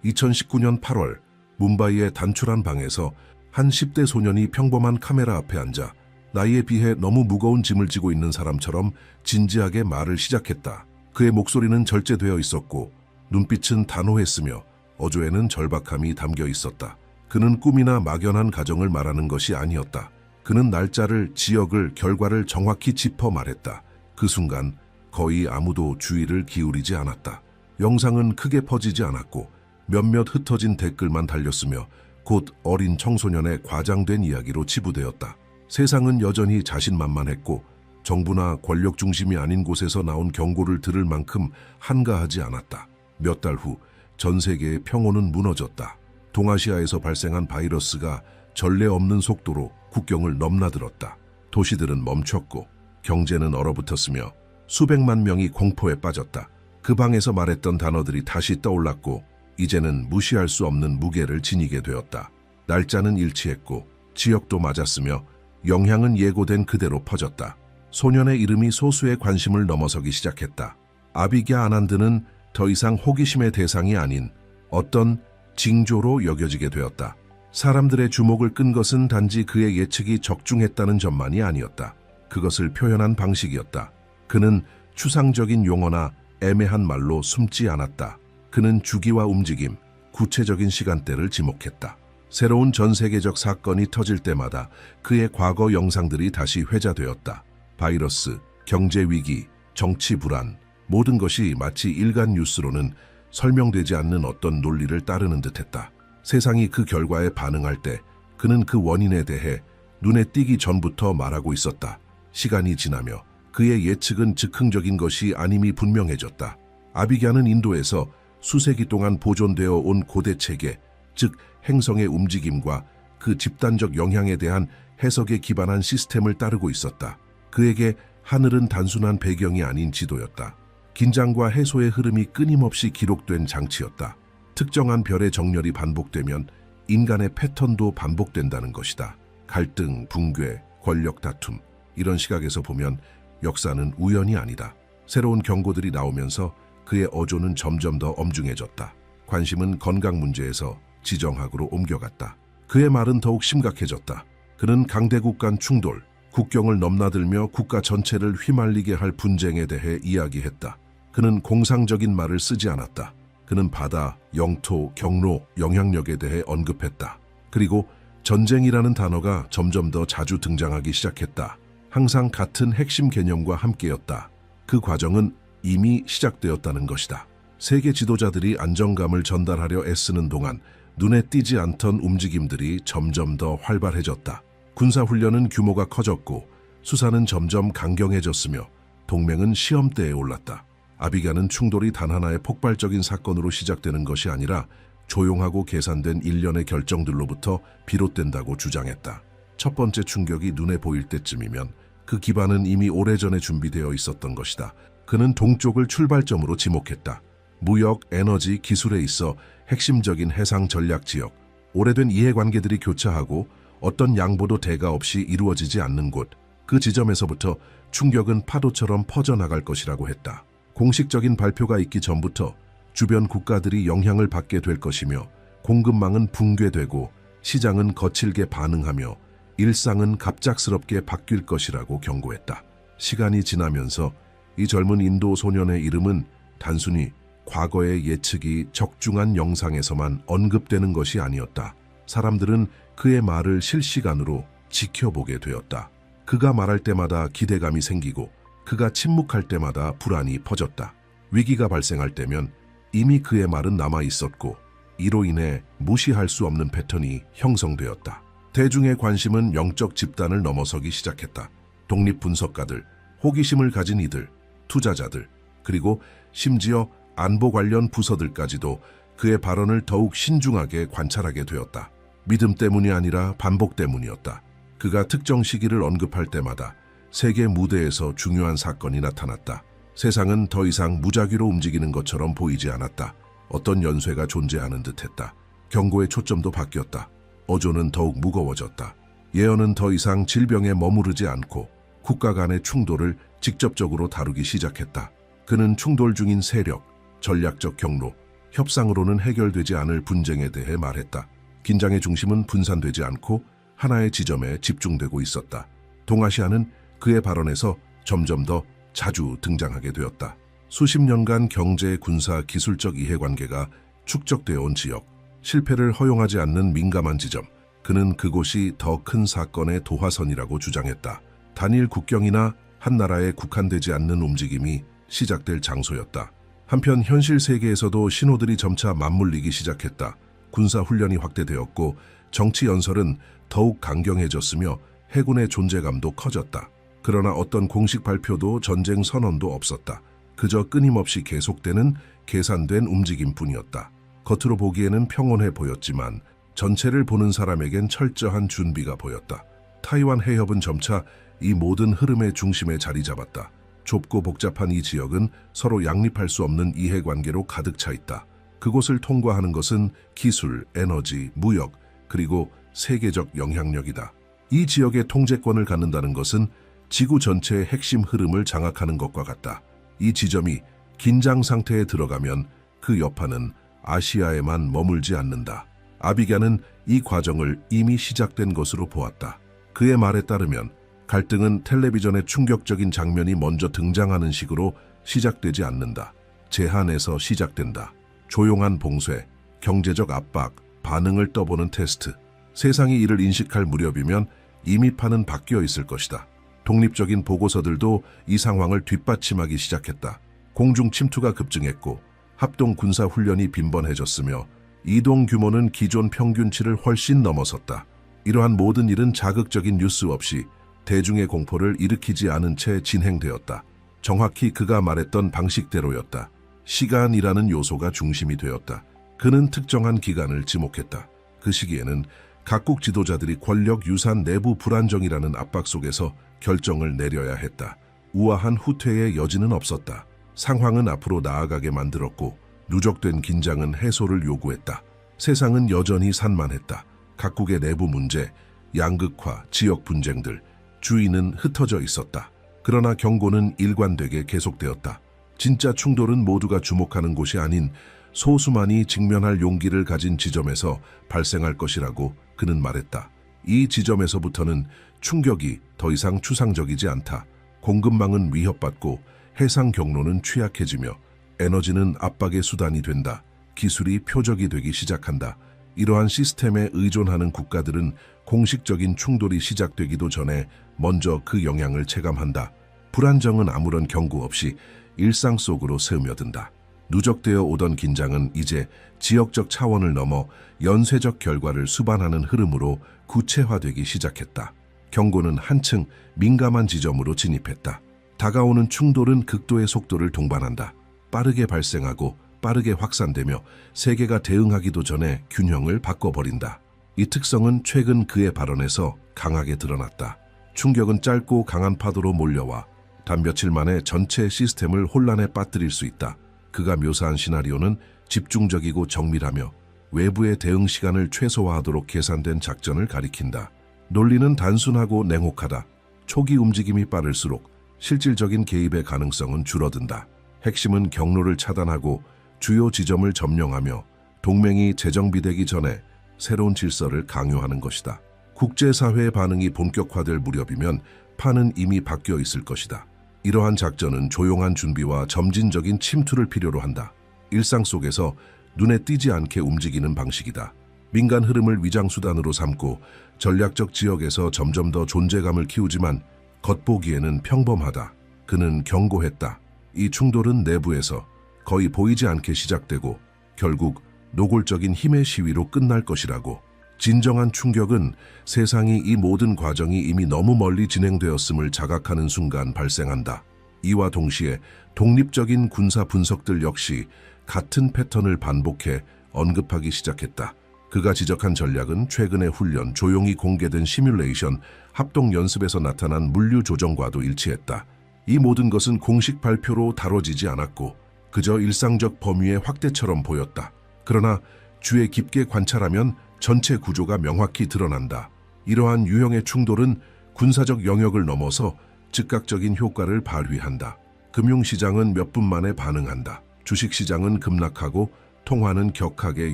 [SPEAKER 1] 2019년 8월 뭄바이의 단출한 방에서 한 10대 소년이 평범한 카메라 앞에 앉아 나이에 비해 너무 무거운 짐을 지고 있는 사람처럼 진지하게 말을 시작했다. 그의 목소리는 절제되어 있었고 눈빛은 단호했으며 어조에는 절박함이 담겨 있었다. 그는 꿈이나 막연한 가정을 말하는 것이 아니었다. 그는 날짜를, 지역을, 결과를 정확히 짚어 말했다. 그 순간 거의 아무도 주의를 기울이지 않았다. 영상은 크게 퍼지지 않았고 몇몇 흩어진 댓글만 달렸으며 곧 어린 청소년의 과장된 이야기로 치부되었다. 세상은 여전히 자신만만했고 정부나 권력 중심이 아닌 곳에서 나온 경고를 들을 만큼 한가하지 않았다. 몇 달 후 전 세계의 평온은 무너졌다. 동아시아에서 발생한 바이러스가 전례 없는 속도로 국경을 넘나들었다. 도시들은 멈췄고 경제는 얼어붙었으며 수백만 명이 공포에 빠졌다. 그 방에서 말했던 단어들이 다시 떠올랐고 이제는 무시할 수 없는 무게를 지니게 되었다. 날짜는 일치했고 지역도 맞았으며 영향은 예고된 그대로 퍼졌다. 소년의 이름이 소수의 관심을 넘어서기 시작했다. 아비갸 아난드는 더 이상 호기심의 대상이 아닌 어떤 징조로 여겨지게 되었다. 사람들의 주목을 끈 것은 단지 그의 예측이 적중했다는 점만이 아니었다. 그것을 표현한 방식이었다. 그는 추상적인 용어나 애매한 말로 숨지 않았다. 그는 주기와 움직임, 구체적인 시간대를 지목했다. 새로운 전 세계적 사건이 터질 때마다 그의 과거 영상들이 다시 회자되었다. 바이러스, 경제 위기, 정치 불안, 모든 것이 마치 일간 뉴스로는 설명되지 않는 어떤 논리를 따르는 듯했다. 세상이 그 결과에 반응할 때 그는 그 원인에 대해 눈에 띄기 전부터 말하고 있었다. 시간이 지나며 그의 예측은 즉흥적인 것이 아님이 분명해졌다. 아비갸는 인도에서 수세기 동안 보존되어 온 고대 체계, 즉 행성의 움직임과 그 집단적 영향에 대한 해석에 기반한 시스템을 따르고 있었다. 그에게 하늘은 단순한 배경이 아닌 지도였다. 긴장과 해소의 흐름이 끊임없이 기록된 장치였다. 특정한 별의 정렬이 반복되면 인간의 패턴도 반복된다는 것이다. 갈등, 붕괴, 권력 다툼, 이런 시각에서 보면 역사는 우연이 아니다. 새로운 경고들이 나오면서 그의 어조는 점점 더 엄중해졌다. 관심은 건강 문제에서 지정학으로 옮겨갔다. 그의 말은 더욱 심각해졌다. 그는 강대국 간 충돌, 국경을 넘나들며 국가 전체를 휘말리게 할 분쟁에 대해 이야기했다. 그는 공상적인 말을 쓰지 않았다. 그는 바다, 영토, 경로, 영향력에 대해 언급했다. 그리고 전쟁이라는 단어가 점점 더 자주 등장하기 시작했다. 항상 같은 핵심 개념과 함께였다. 그 과정은 이미 시작되었다는 것이다. 세계 지도자들이 안정감을 전달하려 애쓰는 동안 눈에 띄지 않던 움직임들이 점점 더 활발해졌다. 군사훈련은 규모가 커졌고 수사는 점점 강경해졌으며 동맹은 시험대에 올랐다. 아비간은 충돌이 단 하나의 폭발적인 사건으로 시작되는 것이 아니라 조용하고 계산된 일련의 결정들로부터 비롯된다고 주장했다. 첫 번째 충격이 눈에 보일 때쯤이면 그 기반은 이미 오래전에 준비되어 있었던 것이다. 그는 동쪽을 출발점으로 지목했다. 무역, 에너지, 기술에 있어 핵심적인 해상 전략 지역, 오래된 이해관계들이 교차하고 어떤 양보도 대가 없이 이루어지지 않는 곳, 그 지점에서부터 충격은 파도처럼 퍼져나갈 것이라고 했다. 공식적인 발표가 있기 전부터 주변 국가들이 영향을 받게 될 것이며 공급망은 붕괴되고 시장은 거칠게 반응하며 일상은 갑작스럽게 바뀔 것이라고 경고했다. 시간이 지나면서 이 젊은 인도 소년의 이름은 단순히 과거의 예측이 적중한 영상에서만 언급되는 것이 아니었다. 사람들은 그의 말을 실시간으로 지켜보게 되었다. 그가 말할 때마다 기대감이 생기고 그가 침묵할 때마다 불안이 퍼졌다. 위기가 발생할 때면 이미 그의 말은 남아 있었고 이로 인해 무시할 수 없는 패턴이 형성되었다. 대중의 관심은 영적 집단을 넘어서기 시작했다. 독립 분석가들, 호기심을 가진 이들, 투자자들, 그리고 심지어 안보 관련 부서들까지도 그의 발언을 더욱 신중하게 관찰하게 되었다. 믿음 때문이 아니라 반복 때문이었다. 그가 특정 시기를 언급할 때마다 세계 무대에서 중요한 사건이 나타났다. 세상은 더 이상 무작위로 움직이는 것처럼 보이지 않았다. 어떤 연쇄가 존재하는 듯했다. 경고의 초점도 바뀌었다. 어조는 더욱 무거워졌다. 예언은 더 이상 질병에 머무르지 않고 국가 간의 충돌을 직접적으로 다루기 시작했다. 그는 충돌 중인 세력, 전략적 경로, 협상으로는 해결되지 않을 분쟁에 대해 말했다. 긴장의 중심은 분산되지 않고 하나의 지점에 집중되고 있었다. 동아시아는 그의 발언에서 점점 더 자주 등장하게 되었다. 수십 년간 경제, 군사, 기술적 이해관계가 축적되어 온 지역, 실패를 허용하지 않는 민감한 지점, 그는 그곳이 더 큰 사건의 도화선이라고 주장했다. 단일 국경이나 한 나라에 국한되지 않는 움직임이 시작될 장소였다. 한편 현실 세계에서도 신호들이 점차 맞물리기 시작했다. 군사 훈련이 확대되었고 정치 연설은 더욱 강경해졌으며 해군의 존재감도 커졌다. 그러나 어떤 공식 발표도 전쟁 선언도 없었다. 그저 끊임없이 계속되는 계산된 움직임뿐이었다. 겉으로 보기에는 평온해 보였지만 전체를 보는 사람에겐 철저한 준비가 보였다. 타이완 해협은 점차 이 모든 흐름의 중심에 자리 잡았다. 좁고 복잡한 이 지역은 서로 양립할 수 없는 이해관계로 가득 차 있다. 그곳을 통과하는 것은 기술, 에너지, 무역, 그리고 세계적 영향력이다. 이 지역의 통제권을 갖는다는 것은 지구 전체의 핵심 흐름을 장악하는 것과 같다. 이 지점이 긴장 상태에 들어가면 그 여파는 아시아에만 머물지 않는다. 아비간은 이 과정을 이미 시작된 것으로 보았다. 그의 말에 따르면 갈등은 텔레비전의 충격적인 장면이 먼저 등장하는 식으로 시작되지 않는다. 제한에서 시작된다. 조용한 봉쇄, 경제적 압박, 반응을 떠보는 테스트. 세상이 이를 인식할 무렵이면 이미 판은 바뀌어 있을 것이다. 독립적인 보고서들도 이 상황을 뒷받침하기 시작했다. 공중 침투가 급증했고 합동 군사 훈련이 빈번해졌으며 이동 규모는 기존 평균치를 훨씬 넘어섰다. 이러한 모든 일은 자극적인 뉴스 없이 대중의 공포를 일으키지 않은 채 진행되었다. 정확히 그가 말했던 방식대로였다. 시간이라는 요소가 중심이 되었다. 그는 특정한 기간을 지목했다. 그 시기에는 각국 지도자들이 권력 유산 내부 불안정이라는 압박 속에서 결정을 내려야 했다. 우아한 후퇴의 여지는 없었다. 상황은 앞으로 나아가게 만들었고 누적된 긴장은 해소를 요구했다. 세상은 여전히 산만했다. 각국의 내부 문제, 양극화, 지역 분쟁들, 주의는 흩어져 있었다. 그러나 경고는 일관되게 계속되었다. 진짜 충돌은 모두가 주목하는 곳이 아닌 소수만이 직면할 용기를 가진 지점에서 발생할 것이라고 그는 말했다. 이 지점에서부터는 충격이 더 이상 추상적이지 않다. 공급망은 위협받고 해상 경로는 취약해지며 에너지는 압박의 수단이 된다. 기술이 표적이 되기 시작한다. 이러한 시스템에 의존하는 국가들은 공식적인 충돌이 시작되기도 전에 먼저 그 영향을 체감한다. 불안정은 아무런 경고 없이 일상 속으로 스며든다. 누적되어 오던 긴장은 이제 지역적 차원을 넘어 연쇄적 결과를 수반하는 흐름으로 구체화되기 시작했다. 경고는 한층 민감한 지점으로 진입했다. 다가오는 충돌은 극도의 속도를 동반한다. 빠르게 발생하고 빠르게 확산되며 세계가 대응하기도 전에 균형을 바꿔버린다. 이 특성은 최근 그의 발언에서 강하게 드러났다. 충격은 짧고 강한 파도로 몰려와 단 며칠 만에 전체 시스템을 혼란에 빠뜨릴 수 있다. 그가 묘사한 시나리오는 집중적이고 정밀하며 외부의 대응 시간을 최소화하도록 계산된 작전을 가리킨다. 논리는 단순하고 냉혹하다. 초기 움직임이 빠를수록 실질적인 개입의 가능성은 줄어든다. 핵심은 경로를 차단하고 주요 지점을 점령하며 동맹이 재정비되기 전에 새로운 질서를 강요하는 것이다. 국제사회의 반응이 본격화될 무렵이면 판은 이미 바뀌어 있을 것이다. 이러한 작전은 조용한 준비와 점진적인 침투를 필요로 한다. 일상 속에서 눈에 띄지 않게 움직이는 방식이다. 민간 흐름을 위장수단으로 삼고 전략적 지역에서 점점 더 존재감을 키우지만 겉보기에는 평범하다. 그는 경고했다. 이 충돌은 내부에서 거의 보이지 않게 시작되고 결국 노골적인 힘의 시위로 끝날 것이라고. 진정한 충격은 세상이 이 모든 과정이 이미 너무 멀리 진행되었음을 자각하는 순간 발생한다. 이와 동시에 독립적인 군사 분석들 역시 같은 패턴을 반복해 언급하기 시작했다. 그가 지적한 전략은 최근의 훈련, 조용히 공개된 시뮬레이션, 합동 연습에서 나타난 물류 조정과도 일치했다. 이 모든 것은 공식 발표로 다뤄지지 않았고 그저 일상적 범위의 확대처럼 보였다. 그러나 주의 깊게 관찰하면 전체 구조가 명확히 드러난다. 이러한 유형의 충돌은 군사적 영역을 넘어서 즉각적인 효과를 발휘한다. 금융시장은 몇 분 만에 반응한다. 주식시장은 급락하고 통화는 격하게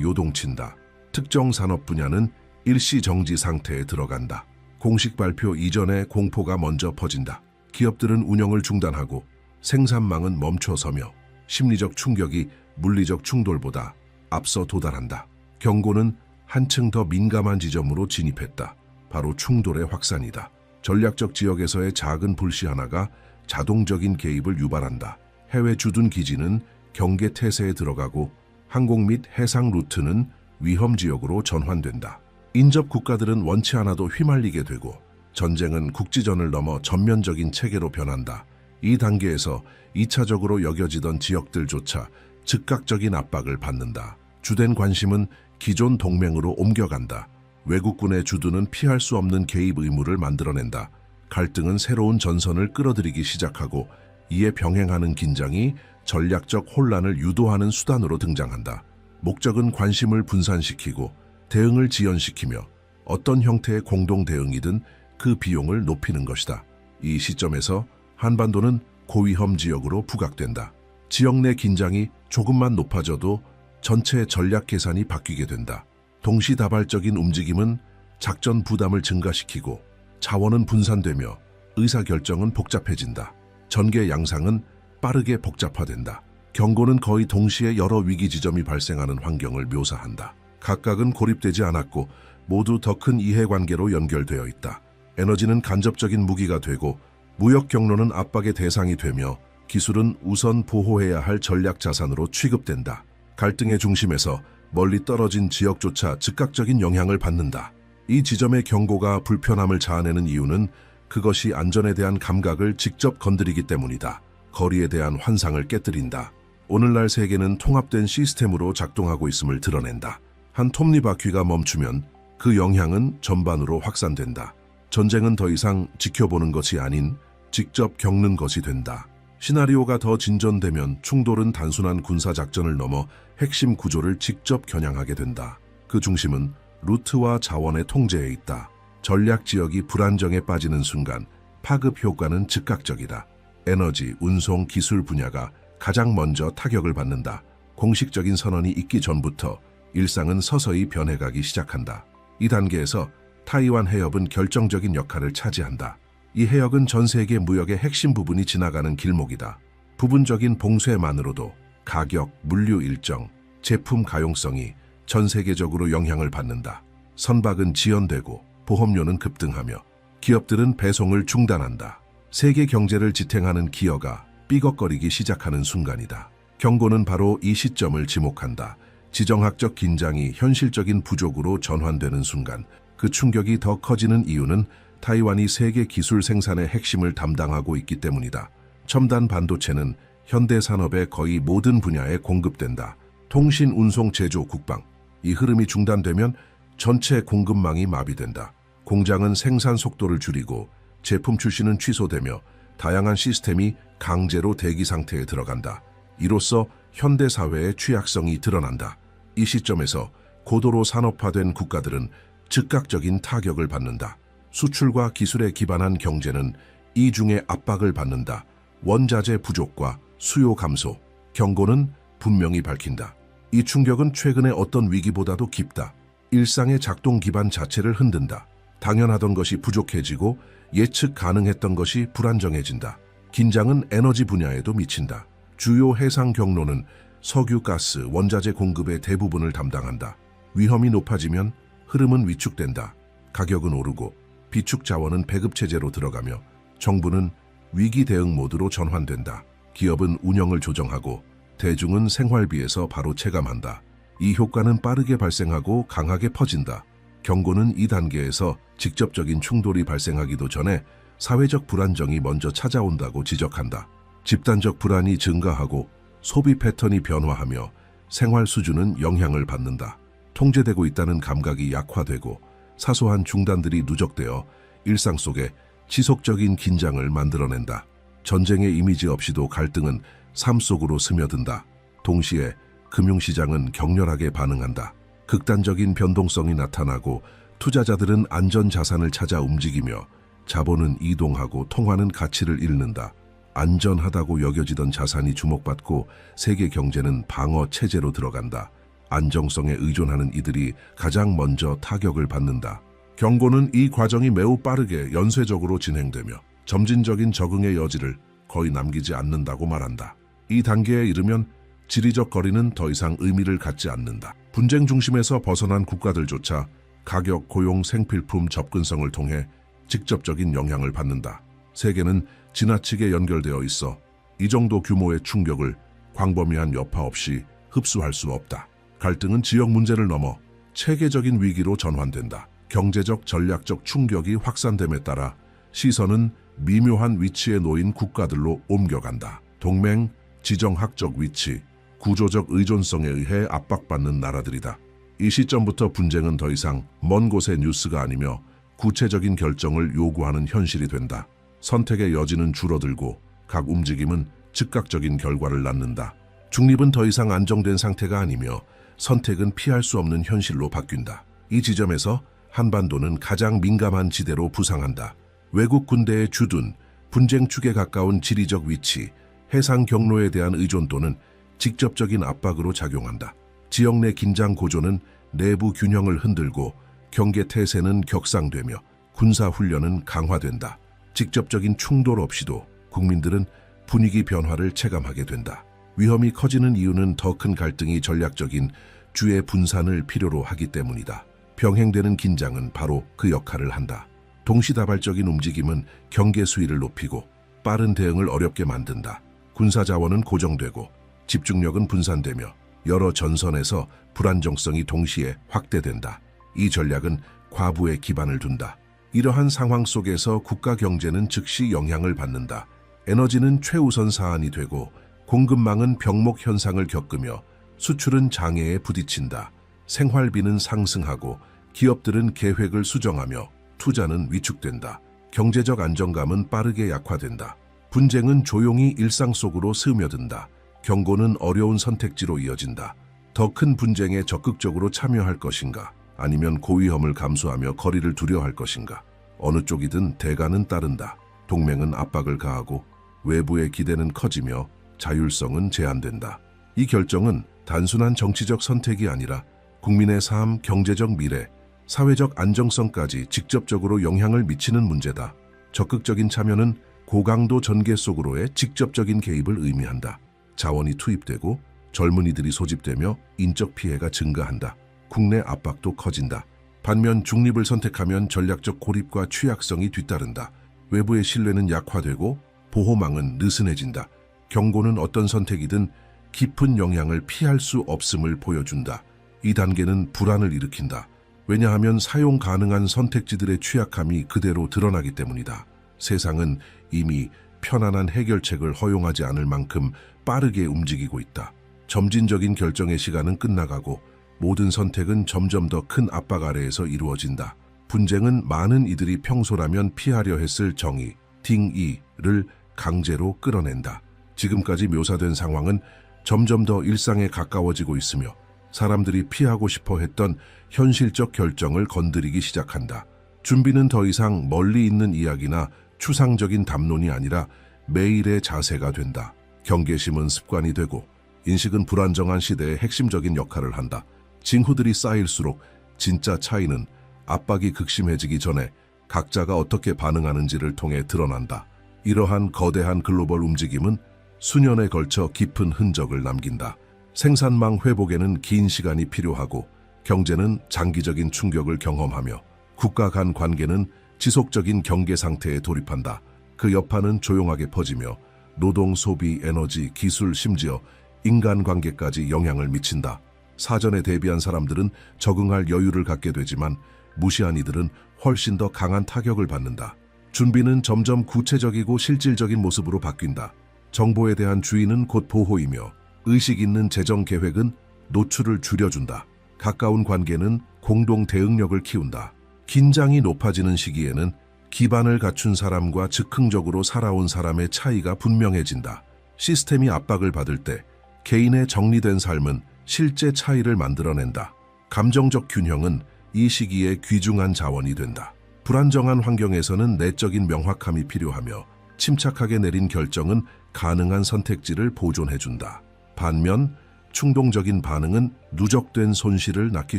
[SPEAKER 1] 요동친다. 특정 산업 분야는 일시 정지 상태에 들어간다. 공식 발표 이전에 공포가 먼저 퍼진다. 기업들은 운영을 중단하고 생산망은 멈춰서며 심리적 충격이 물리적 충돌보다 앞서 도달한다. 경고는 한층 더 민감한 지점으로 진입했다. 바로 충돌의 확산이다. 전략적 지역에서의 작은 불씨 하나가 자동적인 개입을 유발한다. 해외 주둔 기지는 경계 태세에 들어가고 항공 및 해상 루트는 위험 지역으로 전환된다. 인접 국가들은 원치 않아도 휘말리게 되고 전쟁은 국지전을 넘어 전면적인 체계로 변한다. 이 단계에서 2차적으로 여겨지던 지역들조차 즉각적인 압박을 받는다. 주된 관심은 기존 동맹으로 옮겨간다. 외국군의 주둔은 피할 수 없는 개입 의무를 만들어낸다. 갈등은 새로운 전선을 끌어들이기 시작하고 이에 병행하는 긴장이 전략적 혼란을 유도하는 수단으로 등장한다. 목적은 관심을 분산시키고 대응을 지연시키며 어떤 형태의 공동 대응이든 그 비용을 높이는 것이다. 이 시점에서 한반도는 고위험 지역으로 부각된다. 지역 내 긴장이 조금만 높아져도 전체 전략 계산이 바뀌게 된다. 동시다발적인 움직임은 작전 부담을 증가시키고 자원은 분산되며 의사결정은 복잡해진다. 전개 양상은 빠르게 복잡화된다. 경고는 거의 동시에 여러 위기 지점이 발생하는 환경을 묘사한다. 각각은 고립되지 않았고 모두 더 큰 이해관계로 연결되어 있다. 에너지는 간접적인 무기가 되고 무역 경로는 압박의 대상이 되며 기술은 우선 보호해야 할 전략 자산으로 취급된다. 갈등의 중심에서 멀리 떨어진 지역조차 즉각적인 영향을 받는다. 이 지점의 경고가 불편함을 자아내는 이유는 그것이 안전에 대한 감각을 직접 건드리기 때문이다. 거리에 대한 환상을 깨뜨린다. 오늘날 세계는 통합된 시스템으로 작동하고 있음을 드러낸다. 한 톱니바퀴가 멈추면 그 영향은 전반으로 확산된다. 전쟁은 더 이상 지켜보는 것이 아닌 직접 겪는 것이 된다. 시나리오가 더 진전되면 충돌은 단순한 군사작전을 넘어 핵심 구조를 직접 겨냥하게 된다. 그 중심은 루트와 자원의 통제에 있다. 전략 지역이 불안정에 빠지는 순간 파급 효과는 즉각적이다. 에너지, 운송, 기술 분야가 가장 먼저 타격을 받는다. 공식적인 선언이 있기 전부터 일상은 서서히 변해가기 시작한다. 이 단계에서 타이완 해협은 결정적인 역할을 차지한다. 이 해역은 전 세계 무역의 핵심 부분이 지나가는 길목이다. 부분적인 봉쇄만으로도 가격, 물류 일정, 제품 가용성이 전 세계적으로 영향을 받는다. 선박은 지연되고 보험료는 급등하며 기업들은 배송을 중단한다. 세계 경제를 지탱하는 기여가 삐걱거리기 시작하는 순간이다. 경고는 바로 이 시점을 지목한다. 지정학적 긴장이 현실적인 부족으로 전환되는 순간 그 충격이 더 커지는 이유는 타이완이 세계 기술 생산의 핵심을 담당하고 있기 때문이다. 첨단 반도체는 현대 산업의 거의 모든 분야에 공급된다. 통신, 운송, 제조, 국방. 이 흐름이 중단되면 전체 공급망이 마비된다. 공장은 생산 속도를 줄이고 제품 출시는 취소되며 다양한 시스템이 강제로 대기 상태에 들어간다. 이로써 현대 사회의 취약성이 드러난다. 이 시점에서 고도로 산업화된 국가들은 즉각적인 타격을 받는다. 수출과 기술에 기반한 경제는 이중의 압박을 받는다. 원자재 부족과 수요 감소. 경고는 분명히 밝힌다. 이 충격은 최근의 어떤 위기보다도 깊다. 일상의 작동 기반 자체를 흔든다. 당연하던 것이 부족해지고 예측 가능했던 것이 불안정해진다. 긴장은 에너지 분야에도 미친다. 주요 해상 경로는 석유, 가스, 원자재 공급의 대부분을 담당한다. 위험이 높아지면 흐름은 위축된다. 가격은 오르고 비축 자원은 배급체제로 들어가며 정부는 위기 대응 모드로 전환된다. 기업은 운영을 조정하고 대중은 생활비에서 바로 체감한다. 이 효과는 빠르게 발생하고 강하게 퍼진다. 경고는 이 단계에서 직접적인 충돌이 발생하기도 전에 사회적 불안정이 먼저 찾아온다고 지적한다. 집단적 불안이 증가하고 소비 패턴이 변화하며 생활 수준은 영향을 받는다. 통제되고 있다는 감각이 약화되고 사소한 중단들이 누적되어 일상 속에 지속적인 긴장을 만들어낸다. 전쟁의 이미지 없이도 갈등은 삶 속으로 스며든다. 동시에 금융시장은 격렬하게 반응한다. 극단적인 변동성이 나타나고 투자자들은 안전 자산을 찾아 움직이며 자본은 이동하고 통화는 가치를 잃는다. 안전하다고 여겨지던 자산이 주목받고 세계 경제는 방어 체제로 들어간다. 안정성에 의존하는 이들이 가장 먼저 타격을 받는다. 경고는 이 과정이 매우 빠르게 연쇄적으로 진행되며 점진적인 적응의 여지를 거의 남기지 않는다고 말한다. 이 단계에 이르면 지리적 거리는 더 이상 의미를 갖지 않는다. 분쟁 중심에서 벗어난 국가들조차 가격, 고용, 생필품 접근성을 통해 직접적인 영향을 받는다. 세계는 지나치게 연결되어 있어 이 정도 규모의 충격을 광범위한 여파 없이 흡수할 수 없다. 갈등은 지역 문제를 넘어 체계적인 위기로 전환된다. 경제적, 전략적 충격이 확산됨에 따라 시선은 미묘한 위치에 놓인 국가들로 옮겨간다. 동맹, 지정학적 위치, 구조적 의존성에 의해 압박받는 나라들이다. 이 시점부터 분쟁은 더 이상 먼 곳의 뉴스가 아니며 구체적인 결정을 요구하는 현실이 된다. 선택의 여지는 줄어들고 각 움직임은 즉각적인 결과를 낳는다. 중립은 더 이상 안정된 상태가 아니며 선택은 피할 수 없는 현실로 바뀐다. 이 지점에서 한반도는 가장 민감한 지대로 부상한다. 외국 군대의 주둔, 분쟁 축에 가까운 지리적 위치, 해상 경로에 대한 의존도는 직접적인 압박으로 작용한다. 지역 내 긴장 고조는 내부 균형을 흔들고 경계 태세는 격상되며 군사 훈련은 강화된다. 직접적인 충돌 없이도 국민들은 분위기 변화를 체감하게 된다. 위험이 커지는 이유는 더 큰 갈등이 전략적인 주의 분산을 필요로 하기 때문이다. 병행되는 긴장은 바로 그 역할을 한다. 동시다발적인 움직임은 경계 수위를 높이고 빠른 대응을 어렵게 만든다. 군사 자원은 고정되고 집중력은 분산되며 여러 전선에서 불안정성이 동시에 확대된다. 이 전략은 과부에 기반을 둔다. 이러한 상황 속에서 국가 경제는 즉시 영향을 받는다. 에너지는 최우선 사안이 되고 공급망은 병목 현상을 겪으며 수출은 장애에 부딪힌다. 생활비는 상승하고 기업들은 계획을 수정하며 투자는 위축된다. 경제적 안정감은 빠르게 약화된다. 분쟁은 조용히 일상 속으로 스며든다. 경고는 어려운 선택지로 이어진다. 더 큰 분쟁에 적극적으로 참여할 것인가? 아니면 고위험을 감수하며 거리를 두려 할 것인가? 어느 쪽이든 대가는 따른다. 동맹은 압박을 가하고 외부의 기대는 커지며 자율성은 제한된다. 이 결정은 단순한 정치적 선택이 아니라 국민의 삶, 경제적 미래, 사회적 안정성까지 직접적으로 영향을 미치는 문제다. 적극적인 참여는 고강도 전개 속으로의 직접적인 개입을 의미한다. 자원이 투입되고 젊은이들이 소집되며 인적 피해가 증가한다. 국내 압박도 커진다. 반면 중립을 선택하면 전략적 고립과 취약성이 뒤따른다. 외부의 신뢰는 약화되고 보호망은 느슨해진다. 경고는 어떤 선택이든 깊은 영향을 피할 수 없음을 보여준다. 이 단계는 불안을 일으킨다. 왜냐하면 사용 가능한 선택지들의 취약함이 그대로 드러나기 때문이다. 세상은 이미 편안한 해결책을 허용하지 않을 만큼 빠르게 움직이고 있다. 점진적인 결정의 시간은 끝나가고 모든 선택은 점점 더 큰 압박 아래에서 이루어진다. 분쟁은 많은 이들이 평소라면 피하려 했을 정의, 딩이를 강제로 끌어낸다. 지금까지 묘사된 상황은 점점 더 일상에 가까워지고 있으며 사람들이 피하고 싶어 했던 현실적 결정을 건드리기 시작한다. 준비는 더 이상 멀리 있는 이야기나 추상적인 담론이 아니라 매일의 자세가 된다. 경계심은 습관이 되고 인식은 불안정한 시대의 핵심적인 역할을 한다. 징후들이 쌓일수록 진짜 차이는 압박이 극심해지기 전에 각자가 어떻게 반응하는지를 통해 드러난다. 이러한 거대한 글로벌 움직임은 수년에 걸쳐 깊은 흔적을 남긴다. 생산망 회복에는 긴 시간이 필요하고 경제는 장기적인 충격을 경험하며 국가 간 관계는 지속적인 경계 상태에 돌입한다. 그 여파는 조용하게 퍼지며 노동, 소비, 에너지, 기술, 심지어 인간관계까지 영향을 미친다. 사전에 대비한 사람들은 적응할 여유를 갖게 되지만 무시한 이들은 훨씬 더 강한 타격을 받는다. 준비는 점점 구체적이고 실질적인 모습으로 바뀐다. 정보에 대한 주의는 곧 보호이며 의식 있는 재정 계획은 노출을 줄여준다. 가까운 관계는 공동 대응력을 키운다. 긴장이 높아지는 시기에는 기반을 갖춘 사람과 즉흥적으로 살아온 사람의 차이가 분명해진다. 시스템이 압박을 받을 때 개인의 정리된 삶은 실제 차이를 만들어낸다. 감정적 균형은 이 시기에 귀중한 자원이 된다. 불안정한 환경에서는 내적인 명확함이 필요하며 침착하게 내린 결정은 가능한 선택지를 보존해준다. 반면 충동적인 반응은 누적된 손실을 낳기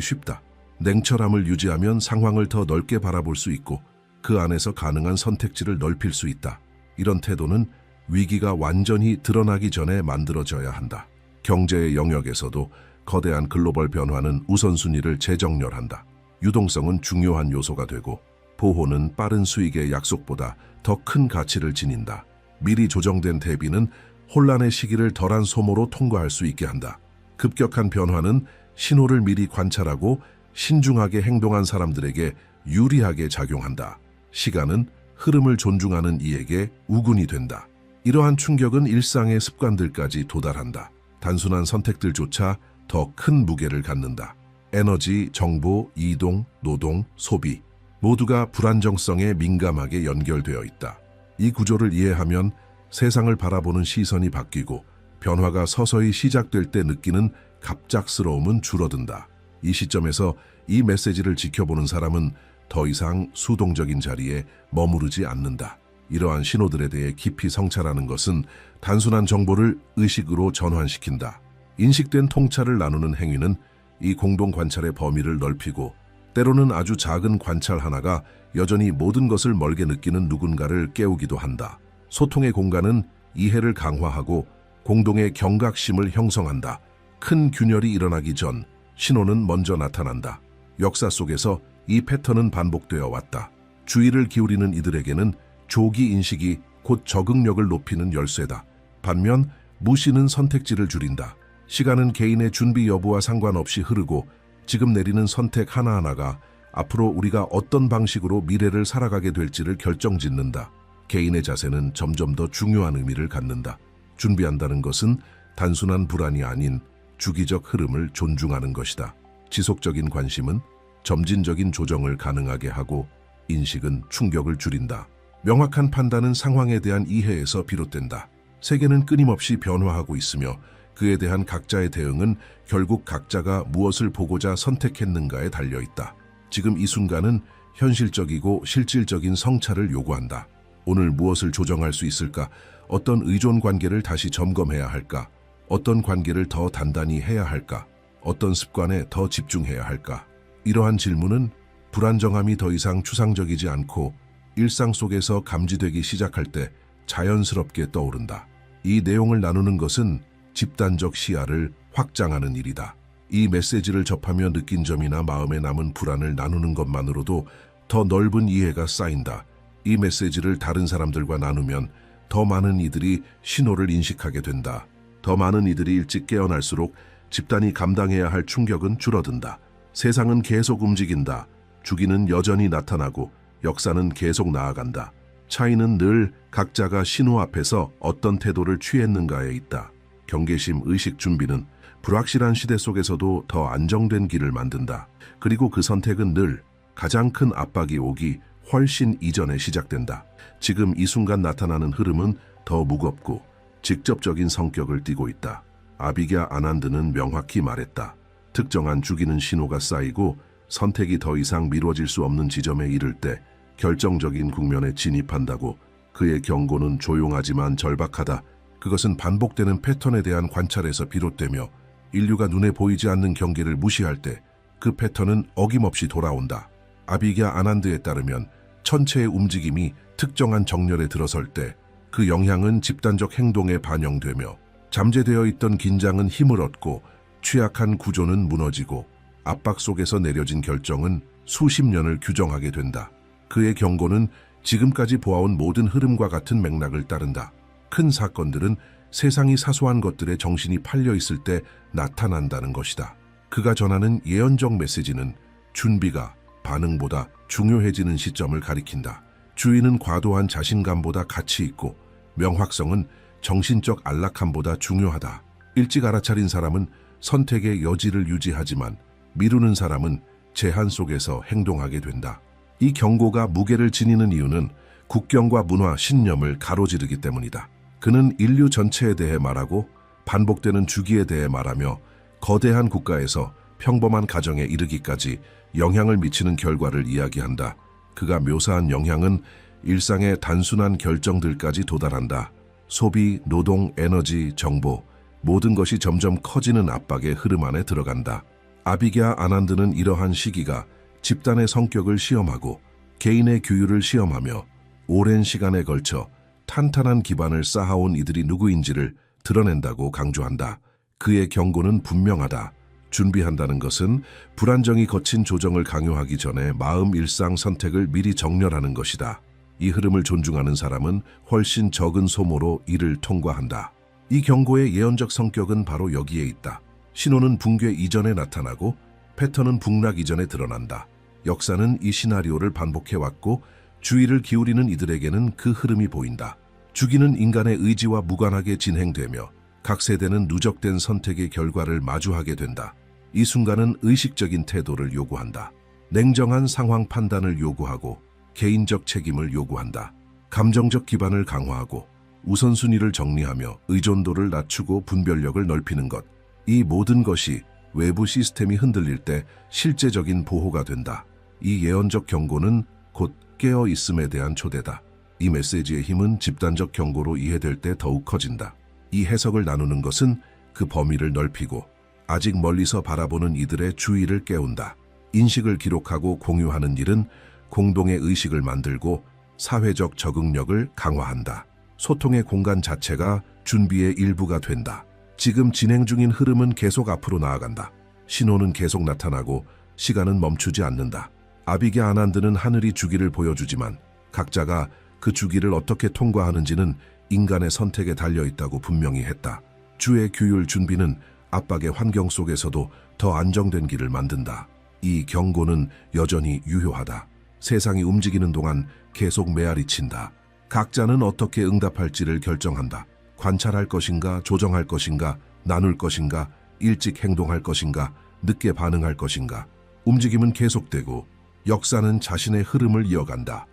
[SPEAKER 1] 쉽다. 냉철함을 유지하면 상황을 더 넓게 바라볼 수 있고 그 안에서 가능한 선택지를 넓힐 수 있다. 이런 태도는 위기가 완전히 드러나기 전에 만들어져야 한다. 경제의 영역에서도 거대한 글로벌 변화는 우선순위를 재정렬한다. 유동성은 중요한 요소가 되고 보호는 빠른 수익의 약속보다 더 큰 가치를 지닌다. 미리 조정된 대비는 혼란의 시기를 덜한 소모로 통과할 수 있게 한다. 급격한 변화는 신호를 미리 관찰하고 신중하게 행동한 사람들에게 유리하게 작용한다. 시간은 흐름을 존중하는 이에게 우군이 된다. 이러한 충격은 일상의 습관들까지 도달한다. 단순한 선택들조차 더 큰 무게를 갖는다. 에너지, 정보, 이동, 노동, 소비 모두가 불안정성에 민감하게 연결되어 있다. 이 구조를 이해하면 세상을 바라보는 시선이 바뀌고 변화가 서서히 시작될 때 느끼는 갑작스러움은 줄어든다. 이 시점에서 이 메시지를 지켜보는 사람은 더 이상 수동적인 자리에 머무르지 않는다. 이러한 신호들에 대해 깊이 성찰하는 것은 단순한 정보를 의식으로 전환시킨다. 인식된 통찰을 나누는 행위는 이 공동 관찰의 범위를 넓히고 때로는 아주 작은 관찰 하나가 여전히 모든 것을 멀게 느끼는 누군가를 깨우기도 한다. 소통의 공간은 이해를 강화하고 공동의 경각심을 형성한다. 큰 균열이 일어나기 전 신호는 먼저 나타난다. 역사 속에서 이 패턴은 반복되어 왔다. 주의를 기울이는 이들에게는 조기 인식이 곧 적응력을 높이는 열쇠다. 반면 무시는 선택지를 줄인다. 시간은 개인의 준비 여부와 상관없이 흐르고 지금 내리는 선택 하나하나가 앞으로 우리가 어떤 방식으로 미래를 살아가게 될지를 결정짓는다. 개인의 자세는 점점 더 중요한 의미를 갖는다. 준비한다는 것은 단순한 불안이 아닌 주기적 흐름을 존중하는 것이다. 지속적인 관심은 점진적인 조정을 가능하게 하고 인식은 충격을 줄인다. 명확한 판단은 상황에 대한 이해에서 비롯된다. 세계는 끊임없이 변화하고 있으며 그에 대한 각자의 대응은 결국 각자가 무엇을 보고자 선택했는가에 달려있다. 지금 이 순간은 현실적이고 실질적인 성찰을 요구한다. 오늘 무엇을 조정할 수 있을까? 어떤 의존 관계를 다시 점검해야 할까? 어떤 관계를 더 단단히 해야 할까? 어떤 습관에 더 집중해야 할까? 이러한 질문은 불안정함이 더 이상 추상적이지 않고 일상 속에서 감지되기 시작할 때 자연스럽게 떠오른다. 이 내용을 나누는 것은 집단적 시야를 확장하는 일이다. 이 메시지를 접하며 느낀 점이나 마음에 남은 불안을 나누는 것만으로도 더 넓은 이해가 쌓인다. 이 메시지를 다른 사람들과 나누면 더 많은 이들이 신호를 인식하게 된다. 더 많은 이들이 일찍 깨어날수록 집단이 감당해야 할 충격은 줄어든다. 세상은 계속 움직인다. 주기는 여전히 나타나고 역사는 계속 나아간다. 차이는 늘 각자가 신호 앞에서 어떤 태도를 취했는가에 있다. 경계심, 의식 준비는 불확실한 시대 속에서도 더 안정된 길을 만든다. 그리고 그 선택은 늘 가장 큰 압박이 오기 훨씬 이전에 시작된다. 지금 이 순간 나타나는 흐름은 더 무겁고 직접적인 성격을 띠고 있다. 아비갸 아난드는 명확히 말했다. 특정한 죽이는 신호가 쌓이고 선택이 더 이상 미뤄질 수 없는 지점에 이를 때 결정적인 국면에 진입한다고. 그의 경고는 조용하지만 절박하다. 그것은 반복되는 패턴에 대한 관찰에서 비롯되며 인류가 눈에 보이지 않는 경계를 무시할 때 그 패턴은 어김없이 돌아온다. 아비갸 아난드에 따르면 천체의 움직임이 특정한 정렬에 들어설 때 그 영향은 집단적 행동에 반영되며 잠재되어 있던 긴장은 힘을 얻고 취약한 구조는 무너지고 압박 속에서 내려진 결정은 수십 년을 규정하게 된다. 그의 경고는 지금까지 보아온 모든 흐름과 같은 맥락을 따른다. 큰 사건들은 세상이 사소한 것들에 정신이 팔려 있을 때 나타난다는 것이다. 그가 전하는 예언적 메시지는 준비가 반응보다 중요해지는 시점을 가리킨다. 주의는 과도한 자신감보다 가치 있고 명확성은 정신적 안락함보다 중요하다. 일찍 알아차린 사람은 선택의 여지를 유지하지만 미루는 사람은 제한 속에서 행동하게 된다. 이 경고가 무게를 지니는 이유는 국경과 문화, 신념을 가로지르기 때문이다. 그는 인류 전체에 대해 말하고 반복되는 주기에 대해 말하며 거대한 국가에서 평범한 가정에 이르기까지 영향을 미치는 결과를 이야기한다. 그가 묘사한 영향은 일상의 단순한 결정들까지 도달한다. 소비, 노동, 에너지, 정보, 모든 것이 점점 커지는 압박의 흐름 안에 들어간다. 아비갸 아난드는 이러한 시기가 집단의 성격을 시험하고 개인의 규율을 시험하며 오랜 시간에 걸쳐 탄탄한 기반을 쌓아온 이들이 누구인지를 드러낸다고 강조한다. 그의 경고는 분명하다. 준비한다는 것은 불안정이 거친 조정을 강요하기 전에 마음 일상 선택을 미리 정렬하는 것이다. 이 흐름을 존중하는 사람은 훨씬 적은 소모로 이를 통과한다. 이 경고의 예언적 성격은 바로 여기에 있다. 신호는 붕괴 이전에 나타나고 패턴은 북락 이전에 드러난다. 역사는 이 시나리오를 반복해왔고 주의를 기울이는 이들에게는 그 흐름이 보인다. 주기는 인간의 의지와 무관하게 진행되며 각 세대는 누적된 선택의 결과를 마주하게 된다. 이 순간은 의식적인 태도를 요구한다. 냉정한 상황 판단을 요구하고 개인적 책임을 요구한다. 감정적 기반을 강화하고 우선순위를 정리하며 의존도를 낮추고 분별력을 넓히는 것. 이 모든 것이 외부 시스템이 흔들릴 때 실제적인 보호가 된다. 이 예언적 경고는 곧 깨어 있음에 대한 초대다. 이 메시지의 힘은 집단적 경고로 이해될 때 더욱 커진다. 이 해석을 나누는 것은 그 범위를 넓히고 아직 멀리서 바라보는 이들의 주의를 깨운다. 인식을 기록하고 공유하는 일은 공동의 의식을 만들고 사회적 적응력을 강화한다. 소통의 공간 자체가 준비의 일부가 된다. 지금 진행 중인 흐름은 계속 앞으로 나아간다. 신호는 계속 나타나고 시간은 멈추지 않는다. 아비갸 아난드는 하늘이 주기를 보여주지만 각자가 그 주기를 어떻게 통과하는지는 인간의 선택에 달려있다고 분명히 했다. 주의 규율 준비는 압박의 환경 속에서도 더 안정된 길을 만든다. 이 경고는 여전히 유효하다. 세상이 움직이는 동안 계속 메아리 친다. 각자는 어떻게 응답할지를 결정한다. 관찰할 것인가, 조정할 것인가, 나눌 것인가, 일찍 행동할 것인가, 늦게 반응할 것인가. 움직임은 계속되고 역사는 자신의 흐름을 이어간다.